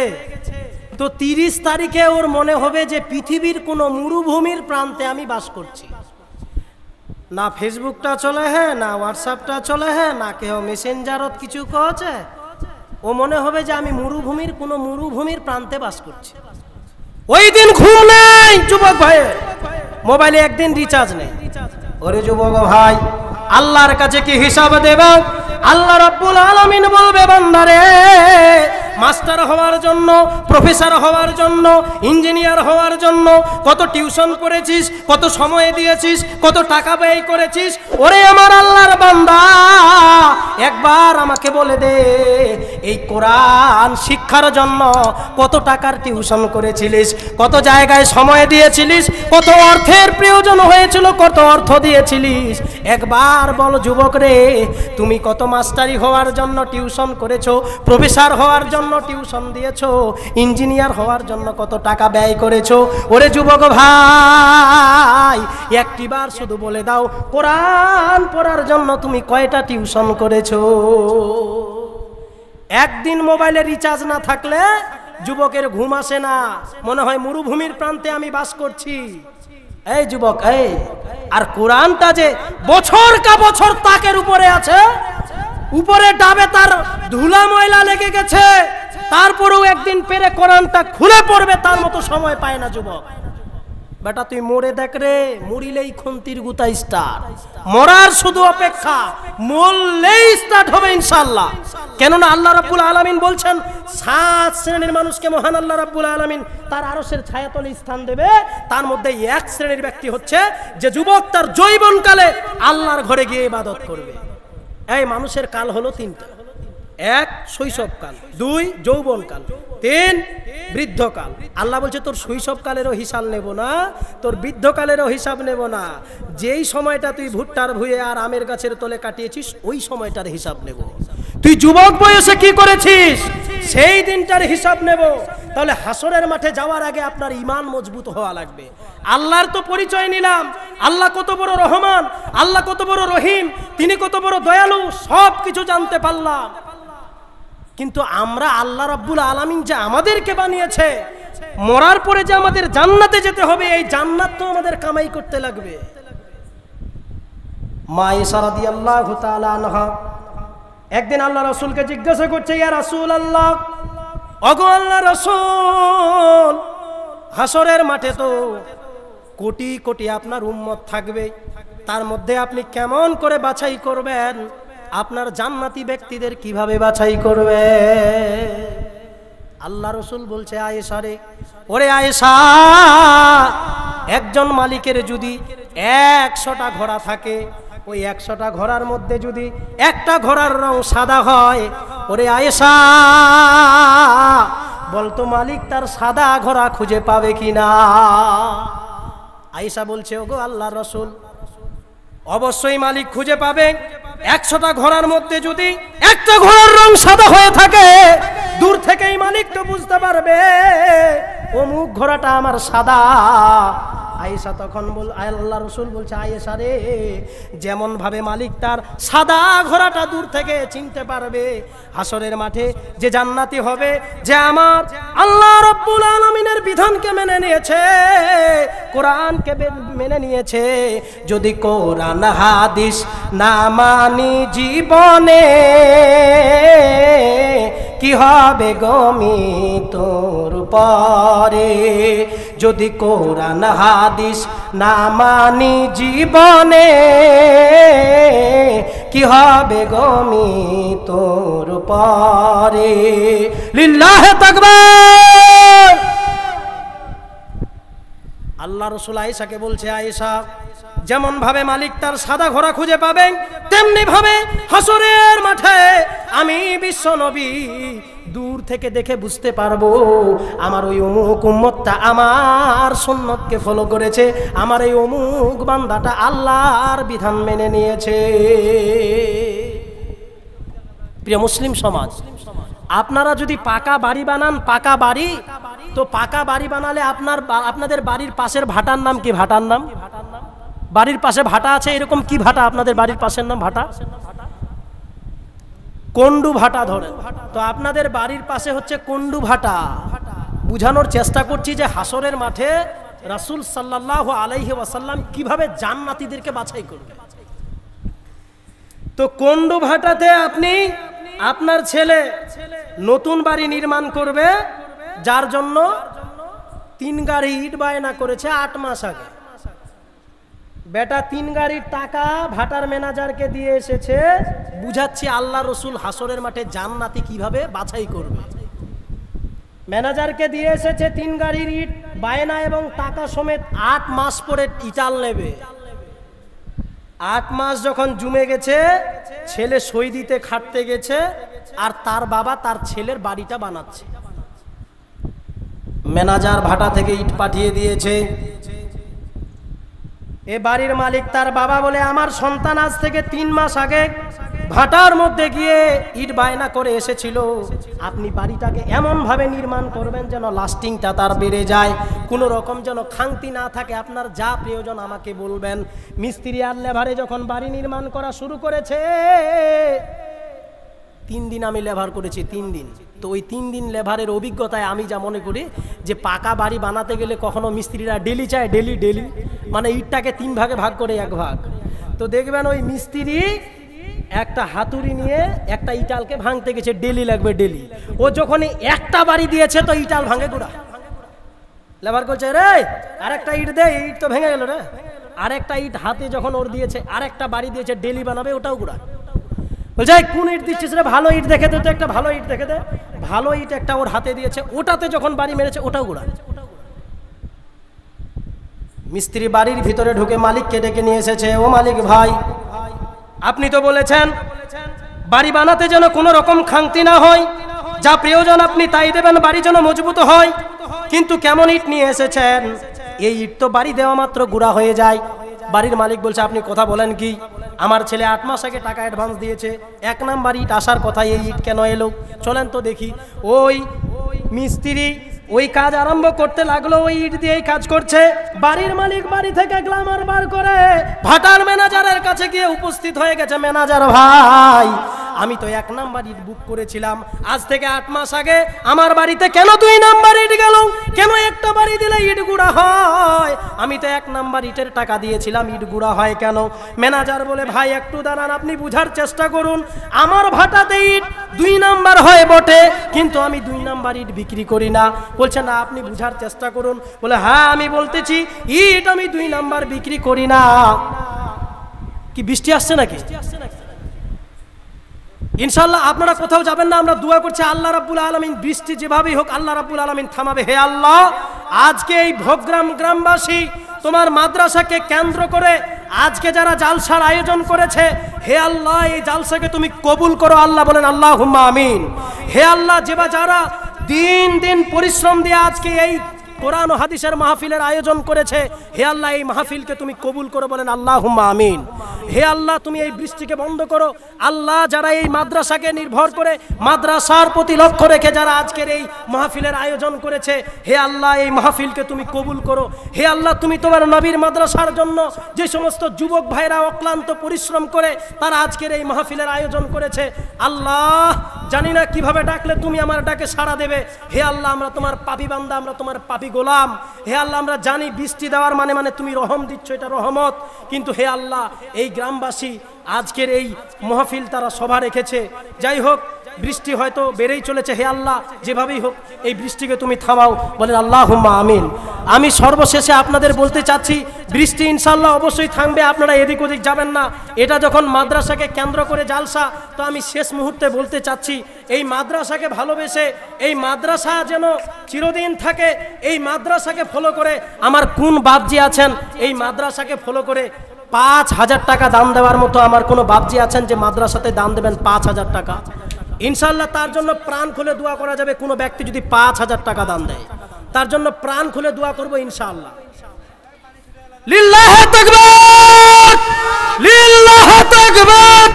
তো 30 তারিখে ওর মনে হবে যে পৃথিবীর কোনো মরুভূমির প্রান্তে আমি বাস করছি। না ফেসবুকটা চলে, হ্যাঁ না হোয়াটসঅ্যাপটা চলে, হ্যাঁ না কেউ মেসেঞ্জারত কিছু কছে, ও মনে হবে যে আমি কোনো মরুভূমির প্রান্তে বাস করছি। ওই দিন ঘুম নেই যুবক ভাই, মোবাইলে একদিন রিচার্জ নেই, ওরে যুবক ভাই, আল্লাহর কাছে কি হিসাব দেবা? আল্লাহ রাব্বুল আলামিন বলবে, বান্দারে, মাস্টার হওয়ার জন্য, প্রফেসর হওয়ার জন্য, ইঞ্জিনিয়ার হওয়ার জন্য কত টিউশন করেছিস, কত সময় দিয়েছিস, কত টাকা ব্যয় করেছিস। ওরে আমার আল্লাহর বান্দা, একবার আমাকে বলে দে, এই কোরআন শিক্ষার জন্য কত টাকার টিউশন করেছিলিস, কত জায়গায় সময় দিয়েছিলিস, কত অর্থের প্রয়োজন হয়েছিল, কত অর্থ দিয়েছিলিস। একবার বল যুবক রে, তুমি কত মাস্টারি হওয়ার জন্য টিউশন করেছো, প্রফেসর হওয়ার জন্য টিউশন দিয়েছো, ইঞ্জিনিয়ার হওয়ার জন্য কত টাকা ব্যয় করেছো। ওরে যুবক ভাই, একটিবার শুধু বলে দাও, কোরআন পড়ার জন্য তুমি কয়টা টিউশন করেছো? একদিন মোবাইলে রিচার্জ না থাকলে যুবকের ঘুম আসে না, মনে হয় মরুভূমির প্রান্তে আমি বাস করছি। এই যুবক, এই আর কোরআনটা যে বছর কা বছর তাকের উপরে আছে, উপরে ডাবে তার ধুলা ময়লা লেগে গেছে, তারপরেও একদিন পেরে কোরআনটা খুলে পড়বে তার মতো সময় পায় না যুবক। বেটা তুই মরে দেখ রে, মরিলেই খুন্তির গুতা স্টার্ট, মরার শুধু অপেক্ষা, মরলেই স্টার্ট হবে ইনশাআল্লাহ। কেননা আল্লাহ রাব্বুল আলামিন বলছেন, 7 শ্রেণীর মানুষকে মহান আল্লাহ রাব্বুল আলামিন তার আরশের ছায়াতলে স্থান দেবে। তার মধ্যে এক শ্রেণীর ব্যক্তি হচ্ছে যে যুবক তার যৌবনকালে আল্লাহর ঘরে গিয়ে ইবাদত করবে। এই মানুষের কাল হলো 3টা, 1 শৈশবকাল, 2 যৌবনকাল, 3 বৃদ্ধকাল। আল্লাহ বলছে তোর শৈশবকালেরও হিসাব নেব না, তোর বৃদ্ধকালেরও হিসাব নেব না, যেই সময়টা তুই ভুট্টার ভুঁয়ে আর আমের গাছের তলে কাটিয়েছিস ওই সময়টার হিসাব নেব। তুই যুবক বয়সে কি করেছিস সেই দিনটার হিসাব নেব। তাহলে হাসরের মাঠে যাওয়ার আগে আপনার ঈমান মজবুত হওয়া লাগবে। আল্লাহর তো পরিচয় নিলাম, আল্লাহ কত বড় রহমান, আল্লাহ কত বড় রহিম, তিনি কত বড় দয়ালু, সব কিছু জানতে পারলাম। কিন্তু আমরা আল্লাহ রাব্বুল আলামিন যে আমাদেরকে বানিয়েছে, মরার পরে যে আমাদের জান্নাতে যেতে হবে, এই জান্নাত তো আমাদের কামাই করতে লাগবে। মা আয়েশা রাদিয়াল্লাহু তাআলা আনহা একদিন আল্লাহ রাসূলকে জিজ্ঞাসা করছে, ইয়া রাসূলুল্লাহ, ওগো আল্লাহ রাসূল, হাসরের মাঠে তো কোটি কোটি আপনার উম্মত থাকবে, তার মধ্যে আপনি কেমন করে বাছাই করবেন? আপনার জান্নাতি ব্যক্তিদের কিভাবে বাছাই করবে? আল্লাহ রাসূল বলছে, আয়েশা রে, ওরে আয়েশা, একজন মালিকের যদি 100টা ঘোড়া থাকে, ওই 100টা ঘোড়ার মধ্যে যদি একটা ঘোড়ার রং সাদা হয়, ওরে আয়েশা বলতো মালিক তার সাদা ঘোড়া খুঁজে পাবে কিনা? আয়েশা বলছে, ওগো আল্লাহর রাসূল, অবশ্যই মালিক খুঁজে পাবে। 100টা ঘোড়ার মধ্যে যদি একটা ঘোড়ার রং সাদা হয়ে থাকে, দূর থেকেই মালিক তো বুঝতে পারবে অমুক ঘোড়াটা আমার সাদা। আয়েশা তখন আল্লাহ রাসূল বলছে, আয়েশা রে, যেমন ভাবে মালিক তার সাদা ঘোড়াটা দূর থেকে চিনতে পারবে, হাসরের মাঠে যে জান্নাতি হবে, যে আমার আল্লাহ রাব্বুল আলামিনের বিধানকে মেনে নিয়েছে, কোরআনকে মেনে নিয়েছে, যদি কোরআন হাদিস না মানি জীবনে, কি হবে গমি তোর পরে? যদি কোরআন হাদিস না মানি জীবনে, কি হবে গমি তোর পরে? লিল্লাহে তাকবীর। আল্লাহ রাসূল আয়েশাকে বলছে, আয়েশা, যেমন ভাবে মালিক তার সাদা ঘোড়া খুঁজে পাবেন, তেমনি ভাবে হাসরের মাঠে আমি বিশ্ব নবী দূর থেকে দেখে বুঝতে পারবো আমার ওই অমুক উম্মতটা আমার সুন্নতকে ফলো করেছে, আমার এই অমুক বান্দাটা আল্লাহর বিধান মেনে নিয়েছে। প্রিয় মুসলিম সমাজ, আপনারা যদি পাকা বাড়ি বানান, পাকা বাড়ি, তো পাকা বাড়ি বানালে আপনাদের বাড়ির পাশের ভাটার নাম কি? ভাটার নাম, বাড়ির পাশে ভাটা আছে, এরকম কি ভাটা আপনাদের বাড়ির পাশের নাম? ভাটা, কন্ডু ভাটা ধরেন, তো আপনাদের বাড়ির পাশে হচ্ছে কন্ডু ভাটা। বুঝানোর চেষ্টা করছি যে হাসরের মাঠে রাসূল সাল্লাল্লাহু আলাইহি ওয়াসাল্লাম কিভাবে জান্নাতীদেরকে বাছাই করবে। তো কন্ডু ভাটাতে আপনি আপনার ছেলে নতুন বাড়ি নির্মাণ করবে, যার জন্য 3 গাড়ি ইট বায়না করেছে 8 মাস আগে। বেটা 3 গাড়ির টাকা ভাটার ম্যানেজারকে দিয়ে এসেছে, বুঝাচ্ছি আল্লাহ রসুল হাসরের মাঠে জান্নাতি কিভাবে বাছাই করবে। ম্যানেজারকে দিয়ে এসেছে 3 গাড়ির ইট, বায়না এবং টাকা সমেত 8 মাস পরে ইটাল নেবে। 8 মাস যখন জমে গেছে, ছেলে সই দিতে খাটতে গেছে, আর তার বাবা তার ছেলের বাড়িটা বানাচ্ছে। ম্যানেজার ভাটা থেকে ইট পাঠিয়ে দিয়েছে। এ বাড়ির মালিক তার বাবা বলে, আমার সন্তান আজ থেকে 3 মাস আগে ভাটার মধ্যে গিয়ে ইট বায়না করে এসেছিল, আপনি বাড়িটাকে এমন ভাবে নির্মাণ করবেন যেন লাস্টিংটা তার বেড়ে যায়, কোনো রকম যেন খাংতি না থাকে, আপনার যা প্রয়োজন আমাকে বলবেন। মিস্ত্রি আর লেভারে যখন বাড়ি নির্মাণ করা শুরু করেছে, 3 দিন আমি লেভার করেছি, 3 দিন। তো ওই 3 দিন লেভারের অভিজ্ঞতায় আমি যা মনে করি যে পাকা বাড়ি বানাতে গেলে কখনো মিস্ত্রিরা ডেলি চায়, ডেলি মানে ইটটাকে 3 ভাগে ভাগ করে 1 ভাগ। তো দেখবেন ওই মিস্ত্রি একটা হাতুড়ি নিয়ে একটা ইটালকে ভাঙতে গেছে, ডেলি লাগবে ডেলি। ও যখনই একটা বাড়ি দিয়েছে তো ইটাল ভাঙে গুড়া। লেবার করছে, রে আরেকটা ইট দে, ইট তো ভেঙে গেল রে। আরেকটা ইট হাতে যখন ওর দিয়েছে, আরেকটা বাড়ি দিয়েছে, ডেলি বানাবে, ওটাও গুড়া। বলছে, কোন ইট দিচ্ছিস রে, ভালো ইট দেখে দে তো, একটা ভালো ইট দেখে দে। ভালো ইট একটা ওর হাতে দিয়েছে, ওটাতে যখন বাড়ি মেরেছে ওটাও গুড়া। মিস্ত্রি বাড়ির ভিতরে ঢুকে মালিককে ডেকে নিয়ে এসেছে, ও মালিক ভাই, আপনি তো বলেছেন বাড়ি বানাতে যেন কোনো রকম খাংতি না হয়, যা প্রয়োজন আপনি তাই দেবেন, বাড়ি যেন মজবুত হয়, কিন্তু কেমন ইট নিয়ে এসেছেন? এই ইট তো বাড়ি দেওয়া মাত্র গুঁড়া হয়ে যায়। বাড়ির মালিক বলছে, আপনি কথা বলেন কি? আমার ছেলে 8 মাস আগে টাকা অ্যাডভান্স দিয়েছে, 1 নাম্বার ইট আসার কথা, এই ইট কেন এলো? চলেন তো দেখি। ওই মিস্ত্রি ওই কাজ আরম্ভ করতে লাগলো, ওই ইট দিয়েই কাজ করছে। বাড়ির মালিক বাড়ি থেকে গ্লামার বার করে ভাটার ম্যানেজারের কাছে গিয়ে উপস্থিত হয়ে গেছে, ম্যানেজার ভাই, আমি তো 1 নাম্বার ইট বুক করেছিলাম, আজ থেকে 8 মাস আগে আমার বাড়িতে কেন 2 নাম্বার ইট গেল? কেন একটা বাড়ি দিলে ইট গুঁড়া হয়? আমি তো 1 নাম্বার ইটের টাকা দিয়েছিলাম, ইট গুঁড়া হয় কেন? ম্যানেজার বলে, ভাই একটু দাঁড়ান, আপনি বুঝার চেষ্টা করুন, আমার ভাটাতে ইট 2 নাম্বার হয় বটে, কিন্তু আমি 2 নাম্বার ইট বিক্রি করি না। বলছে, না আপনি বুঝার চেষ্টা করুন। বলে, হ্যাঁ আমি বলতেছি, ইট আমি 2 নাম্বার বিক্রি করি না। কি বৃষ্টি আসছে নাকি? ইনশাআল্লাহ আপনারা কোথাও যাবেন না, আমরা দোয়া করছি আল্লাহ রাব্বুল আলামিন বৃষ্টি যেভাবেই হোক আল্লাহ রাব্বুল আলামিন থামাবে। হে আল্লাহ, আজকে এই ভোগগ্রাম গ্রামবাসী তোমার মাদ্রাসাকে কেন্দ্র করে আজকে যারা জালসার আয়োজন করেছে, হে আল্লাহ এই জালসাকে তুমি কবুল করো। আল্লাহ বলেন আল্লাহুম্মা আমিন। হে আল্লাহ, যারা দিন দিন পরিশ্রম দিয়ে আজকে এই কোরআন ও হাদিসের মাহফিলের আয়োজন করেছে, হে আল্লাহ এই মাহফিলকে তুমি কবুল করো, বলেন আল্লাহুম্মা আমিন। হে আল্লাহ, তুমি এই বৃষ্টিকে বন্ধ করো। আল্লাহ, যারা এই মাদ্রাসাকে নির্ভর করে, মাদ্রাসার প্রতি লক্ষ্য রেখে যারা আজকের এই মাহফিলের আয়োজন করেছে, হে আল্লাহ এই মাহফিলকে তুমি কবুল করো। হে আল্লাহ, তুমি তোমার নবীর মাদ্রাসার জন্য যে সমস্ত যুবক ভাইরা অক্লান্ত পরিশ্রম করে তারা আজকের এই মাহফিলের আয়োজন করেছে, আল্লাহ জানি না কিভাবে ডাকলে তুমি আমার ডাকে সাড়া দেবে। হে আল্লাহ, আমরা তোমার পাপী বান্দা, আমরা তোমার পাপী গোলাম। হে আল্লাহ, আমরা জানি বৃষ্টি দেওয়ার মানে তুমি রহম দিচ্ছ, এটা রহমত, কিন্তু হে আল্লাহ এই গ্রামবাসী আজকের এই মাহফিল তারা সভা রেখেছে, যাই হোক বৃষ্টি হয়তো বেড়েই চলেছে, হে আল্লাহ যেভাবেই হোক এই বৃষ্টিকে তুমি থামাও, বলেন আল্লাহুম্মা আমিন। আমি সর্বশেষে আপনাদের বলতে চাচ্ছি, বৃষ্টি ইনশাআল্লাহ অবশ্যই থামবে, আপনারা এদিক ওদিক যাবেন না। এটা যখন মাদ্রাসাকে কেন্দ্র করে জালসা, তো আমি শেষ মুহূর্তে বলতে চাচ্ছি, এই মাদ্রাসাকে ভালোবেসে, এই মাদ্রাসা যেন চিরদিন থাকে, এই মাদ্রাসাকে ফলো করে আমার কোন বাপজি আছেন এই মাদ্রাসাকে ফলো করে 5,000 টাকা দান দেওয়ার মতো আমার কোনো বাপজি আছেন যে মাদ্রাসাতে দান দেবেন 5,000 টাকা? ইনশাআল্লাহ তার জন্য প্রাণ খুলে দোয়া করা যাবে। কোনো ব্যক্তি যদি 5,000 টাকা দান দেয়, তার জন্য প্রাণ খুলে দোয়া করব ইনশাআল্লাহ। লিল্লাহি তাকবীর, লিল্লাহি তাকবীর।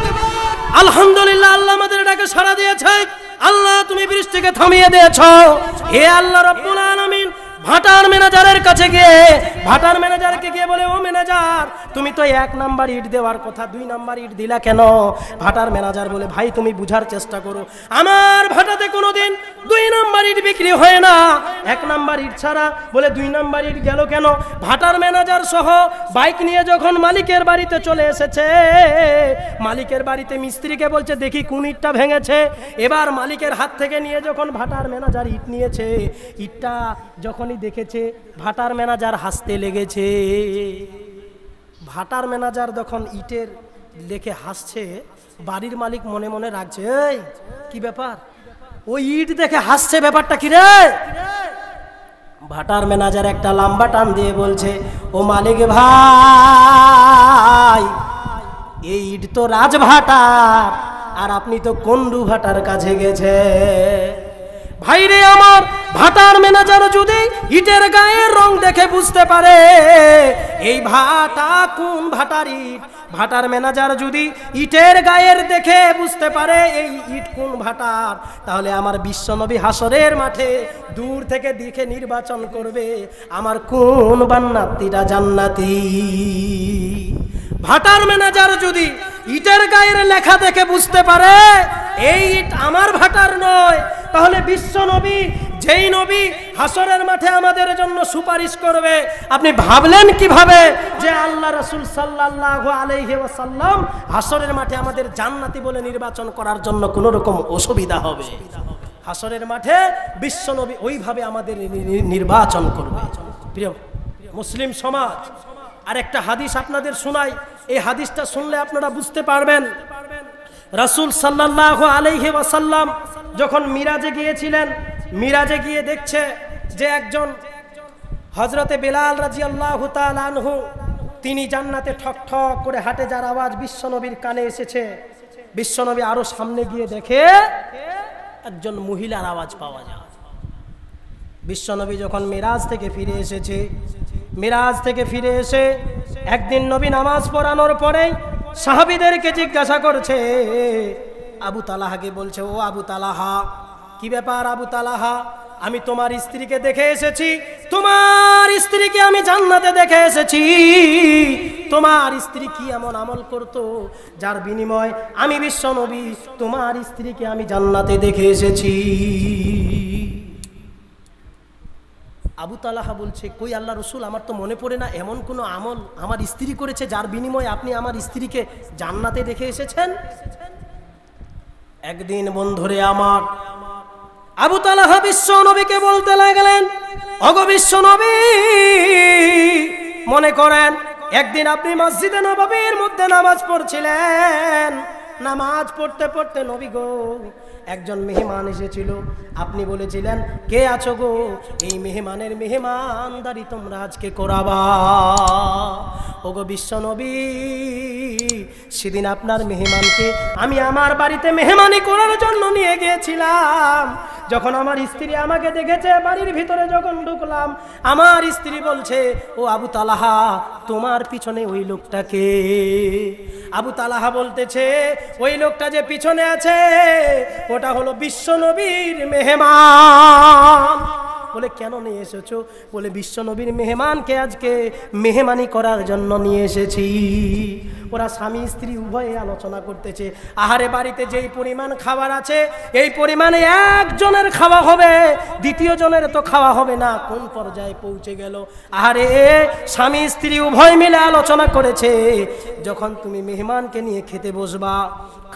আলহামদুলিল্লাহ, আল্লাহ আমাদের ডাকে সাড়া দিয়েছে। আল্লাহ তুমি বৃষ্টিকে থামিয়ে দিয়েছো। হে আল্লাহ রাব্বুল আলামিন, ভাটার ম্যানেজারের কাছে গিয়ে ভাটার ম্যানেজারকে গিয়ে বলে, ও ম্যানেজার, তুমি তো 1 নাম্বার ইট দেওয়ার কথা, 2 নাম্বার ইট দিলা কেন? ভাটার ম্যানেজার বলে, ভাই তুমি বুঝার চেষ্টা করো, আমার ভাটাতে কোনোদিন 2 নাম্বার ইট বিক্রি হয় না, 1 নাম্বার ইট ছাড়া। বলে 2 নাম্বার ইট গেল কেন? ভাটার ম্যানেজার সহ বাইক নিয়ে যখন মালিকের বাড়িতে চলে এসেছে, মালিকের বাড়িতে মিস্ত্রিকে বলছে, দেখি কোন ইটটা ভেঙেছে। এবার মালিকের হাত থেকে নিয়ে যখন ভাটার ম্যানেজার ইট নিয়েছে, ইটটা যখন দেখেছে, ভাটার ম্যানেজার হাসতে লেগেছে। ভাটার ম্যানেজার যখন ইটের লেখে হাসছে, বাড়ির মালিক মনে মনে রাখছে, এই কি ব্যাপার, ওই ইট দেখে হাসছে, ব্যাপারটা কি রে? ভাটার ম্যানেজার একটা লম্বা টান দিয়ে বলছে, ও মালিক ভাই, এই ইট তো রাজভাটার, আর আপনি তো কন্ডু ভাটার কাছে গেছে। ভাইরে আমার, ভাটার ম্যানেজার যদি ইটের গায়ের রং দেখে বুঝতে পারে এই ভাটা কোন ভাটার ইট, ভাটার ম্যানেজার যদি ইটের গায়ের দেখে বুঝতে পারে এই ইট কোন ভাটার, তাহলে আমার বিশ্বনবী হাসরের মাঠে দূর থেকে দেখে নির্বাচন করবে আমার কোন বান্নাতিটা জান্নাতি। ভাটার ম্যানেজার যদি ইটের গায়ের লেখা দেখে বুঝতে পারে এই ইট আমার ভাটার নয়, তাহলে বিশ্বনবী, যেই নবী হাসরের মাঠে আমাদের জন্য সুপারিশ করবে, আপনি ভাবলেন কিভাবে যে আল্লাহ রাসূল সাল্লাল্লাহু আলাইহি ওয়াসাল্লাম হাসরের মাঠে আমাদের জান্নাতি বলে নির্বাচন করার জন্য কোনো রকম অসুবিধা হবে? হাসরের মাঠে বিশ্বনবী ওইভাবে আমাদের নির্বাচন করবে। প্রিয় মুসলিম সমাজ, আরেকটা হাদিস আপনাদের শোনাই, এই হাদিসটা শুনলে আপনারা বুঝতে পারবেন। রাসূল সাল্লাল্লাহু আলাইহি ওয়াসাল্লাম যখন মিরাজে গিয়েছিলেন, মিরাজে গিয়ে দেখছে যে একজন হযরতে বেলাল রাদিয়াল্লাহু তাআলা আনহু, তিনি জান্নাতে ঠক ঠক করে হাঁটে যার আওয়াজ বিশ্বনবীর কানে এসেছে। বিশ্বনবী আরো সামনে গিয়ে দেখে একজন মহিলার আওয়াজ পাওয়া যায়। বিশ্বনবী যখন মিরাজ থেকে ফিরে এসেছে, মিরাজ থেকে ফিরে এসে একদিন নবী নামাজ পড়ানোর পরে সাহাবীদেরকে জিজ্ঞাসা করছে, আবু তালাহাকে বলছে, ও আবু তালাহা, কি ব্যাপার আবু তালাহা, আমি তোমার স্ত্রীকে দেখে এসেছি, তোমার স্ত্রীকে আমি জান্নাতে দেখে এসেছি, তোমার স্ত্রী কি এমন আমল করতো যার বিনিময় আমি বিশ্বনবী তোমার স্ত্রীকে আমি জান্নাতে দেখে এসেছি। আবু তালাহা বলছে, কই আল্লাহ রসুল, আমার তো মনে পড়ে না এমন কোনো আমল আমার স্ত্রী করেছে যার বিনিময়ে আপনি আমার স্ত্রীকে জান্নাতে দেখে এসেছেন। একদিন বন্ধুরে আমার, আবু তালাহা বিশ্বনবীকে বলতে লাগলেন, ওগো বিশ্বনবী, মনে করেন একদিন আপনি মসজিদে নববীর মধ্যে নামাজ পড়ছিলেন, নামাজ পড়তে পড়তে নবী গো একজন মেহমান এসেছিল, আপনি বলেছিলেন, কে আছো গো, এই মেহমানের মেহমানদারি তোমরা আজকে করাবা। ওগো বিশ্বনবী, সেদিন আপনার মেহমানকে আমি আমার বাড়িতে মেহমানি করার জন্য নিয়ে গিয়েছিলাম। যখন আমার স্ত্রী আমাকে দেখেছে, বাড়ির ভিতরে যখন ঢুকলাম, আমার স্ত্রী বলছে, ও আবু তালাহা, তোমার পিছনে ওই লোকটাকে। আবু তালাহা বলতেছে, ওই লোকটা যে পিছনে আছে ওটা হলো বিশ্বনবীর মেহমান। বলে, কেন নিয়ে এসেছো? বলে, বিশ্বনবীর মেহমানকে আজকে মেহমানি করার জন্য নিয়ে এসেছি। ওরা স্বামী স্ত্রী উভয়ে আলোচনা করতেছে, আহারে বাড়িতে যেই পরিমাণ খাবার আছে এই পরিমাণে একজনের খাওয়া হবে, দ্বিতীয় জনের তো খাওয়া হবে না, কোন পর্যায়ে পৌঁছে গেল। আহারে স্বামী স্ত্রী উভয় মিলে আলোচনা করেছে, যখন তুমি মেহমানকে নিয়ে খেতে বসবা,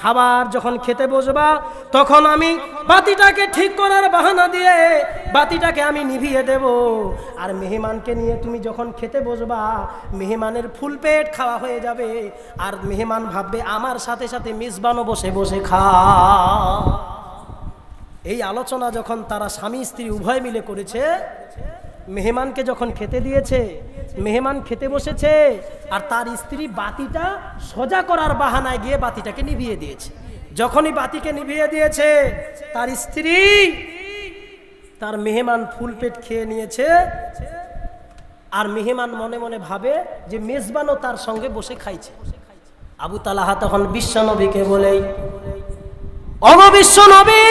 খাবার যখন খেতে বসবা, তখন আমি বাতিটাকে ঠিক করার বাহানা দিয়ে বাতিটাকে আমি নিভিয়ে দেব, আর মেহমানকে নিয়ে তুমি যখন খেতে বসবা, মেহমানের ফুল পেট খাওয়া হয়ে যাবে, আর মেহমান ভাববে আমার সাথে সাথে মেজবানও বসে বসে খা। এই আলোচনা যখন তারা স্বামী স্ত্রী উভয় মিলে করেছে, মেহমানকে যখন খেতে দিয়েছে, মেহমান খেতে বসেছে, আর তার স্ত্রী বাতিটা সোজা করার বাহানায় গিয়ে বাতিটাকে নিভিয়ে দিয়েছে। যখনই বাতিকে নিভিয়ে দিয়েছে, তার স্ত্রী তার মেহমান ফুল পেট খেয়ে নিয়েছে, আর মেহমান মনে মনে ভাবে যে মেজবানও তার সঙ্গে বসে খাইছে। আবু তালাহা তখন বিশ্বনবীকে বলে, ওগো বিশ্বনবী,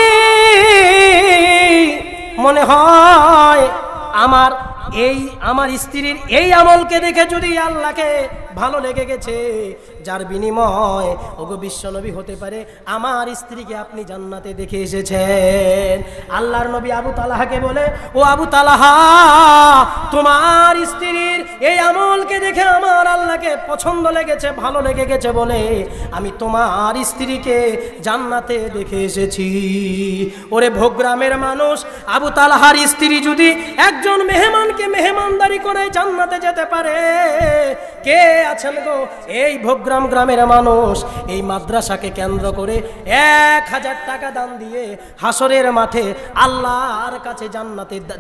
মনে হয় আমার স্ত্রীর এই আমলকে দেখে যদি আল্লাহকে ভালো লেগে গেছে, যার বিনিময় ওগো বিশ্বনবী হতে পারে আমার স্ত্রীকে আপনি জান্নাতে দেখে এসেছেন। আল্লাহর নবী আবু তালাহাকে বলে, ও আবু তালাহা, তোমার স্ত্রীর এই আমলকে দেখে আমার আল্লাহকে পছন্দ লেগেছে, ভালো লেগে গেছে বলে আমি তোমার স্ত্রীকে জান্নাতে দেখে এসেছি। ওরে ভোগ্রামের মানুষ, আবু তালাহার স্ত্রী যদি একজন মেহমানকে মেহমানদারি করে জান্নাতে যেতে পারে, কে আছেন গো এই ভোগগ্রাম গ্রামের মানুষ এই মাদ্রাসাকে কেন্দ্র করে 1000 টাকা দান দিয়ে হাসরের মাঠে আল্লাহর কাছে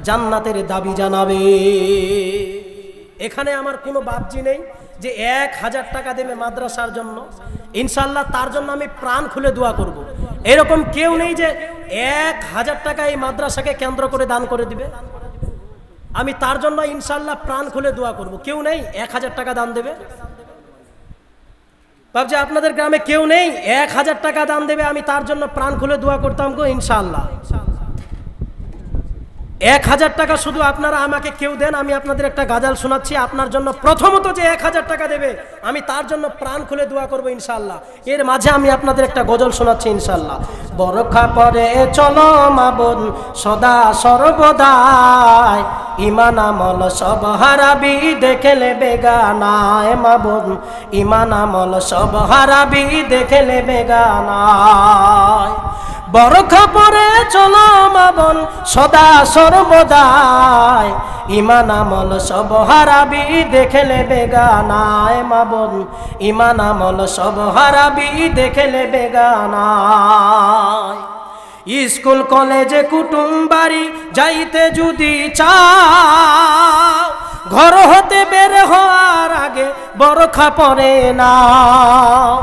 জান্নাতের দাবি জানাবে। এখানে আমার কোনো বাবজি নেই যে 1000 টাকা দেবে মাদ্রাসার জন্য, ইনশাআল্লাহ তার জন্য আমি প্রাণ খুলে দোয়া করব। এরকম কেউ নেই যে 1000 টাকা এই মাদ্রাসাকে কেন্দ্র করে দান করে দিবে, আমি তার জন্য ইনশাআল্লাহ প্রাণ খুলে দোয়া করব। কেউ নেই 1000 টাকা দান দেবে? ভাবছি আপনাদের গ্রামে কেউ নেই 1000 টাকা দান দেবে, আমি তার জন্য প্রাণ খুলে দোয়া করতাম গো ইনশাআল্লাহ। 1000 টাকা শুধু আপনারা আমাকে কেউ দেন, আমি আপনাদের একটা গাজাল শোনাচ্ছি আপনার জন্য। প্রথমত যে 1000 টাকা দেবে আমি তার জন্য প্রাণ খুলে দোয়া করবো ইনশাআল্লাহ। এর মাঝে আমি আপনাদের একটা গজল শোনাচ্ছি ইনশাআল্লাহ। বরখা পরে চলো মা বোন সদা সর্বদাই, ইমান আমল সব হারাবি দেখলে বেগানায়। মা বোন ইমান আমল সব হারাবি দেখলে বেগানায়। বরখা পরে চলো মা বোন সদা সর্বদাই, ইমান আমল সব হারাবি দেখলে বেগানায়। মা বোন ইমান আমল সব হারাবি দেখলে বেগানায়। স্কুল কলেজে কুটুম বাড়ি যাইতে যদি চাও, ঘর হতে বের হওয়ার আগে বরখা পরে নাও।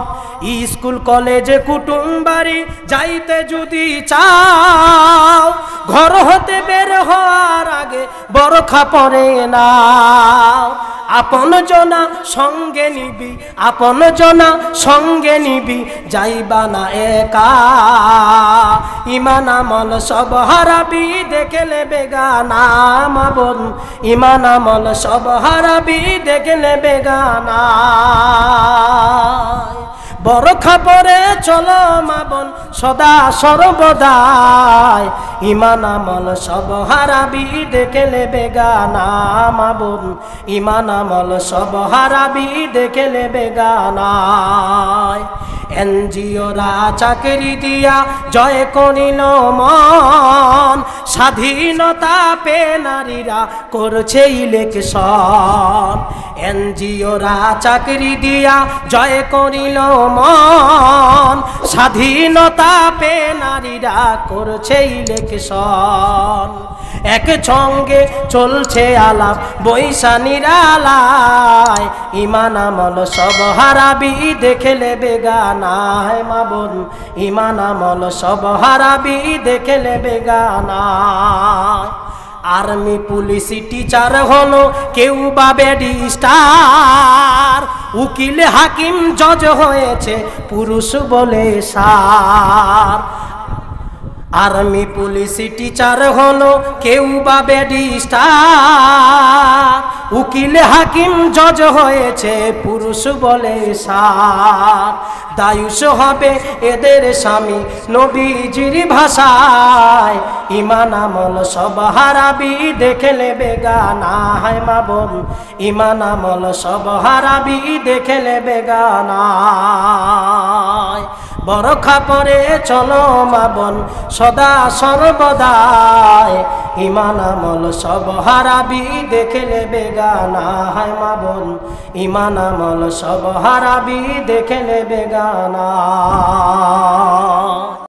স্কুল কলেজে কুটুম বাড়ি যাইতে যদি চাও, ঘর হতে বের হওয়ার আগে বরখা পরে নাও। আপন জনা সঙ্গে নিবি, আপন জনা সঙ্গে নিবি, যাইবা না একা। ইমান আমল সব হারাবি দেখলে বেগানা। মা বোন ইমান আমল সব হারাবি দেখলে বেগানা। বরখা পরে চলো মা বোন সদা সর্বদাই, ইমান আমল সব হারাবি দেখলে বেগানা। মা বোন ইমান আমল সব হারাবি দেখলে বেগানায়। এনজিওরা চাকরি দিয়া জয় করিল মন, স্বাধীনতা পে নারীরা করছে ইলেকশন। এনজিওরা চাকরি দিয়া জয় করিল মন, স্বাধীনতা পে নারীরা করছে ইলেকশন। এক সঙ্গে চলছে আলাপ বৈশা নিরালায়, ইমান আমল সব হারাবি দেখলে বেগানায়। মা বোন ইমান আমল সব হারাবি দেখলে বেগানায়। আর্মি পুলিশ টিচার হলো কেউ বা ব্যারিস্টার, উকিল হাকিম জজ হয়েছে পুরুষ বলে সার। আর্মি পুলিশ টিচার হলো কেউ বা ব্যারিস্টার, উকিল হাকিম জজ হয়েছে পুরুষ বলে সার। দায়ুষ হবে এদের স্বামী নবীজির ভাষায়, ইমান আমল সব হারাবি দেখলে বেগানায়। মা বোন ইমান আমল সব হারাবি দেখলে বেগানায়। বরখা পরে চলো মা বোন সদা সর্বদাই, ইমান আমল সব হারাবি দেখলে বেগানায়। মা বোন ইমান আমল সব হারাবি দেখলে বেগানা।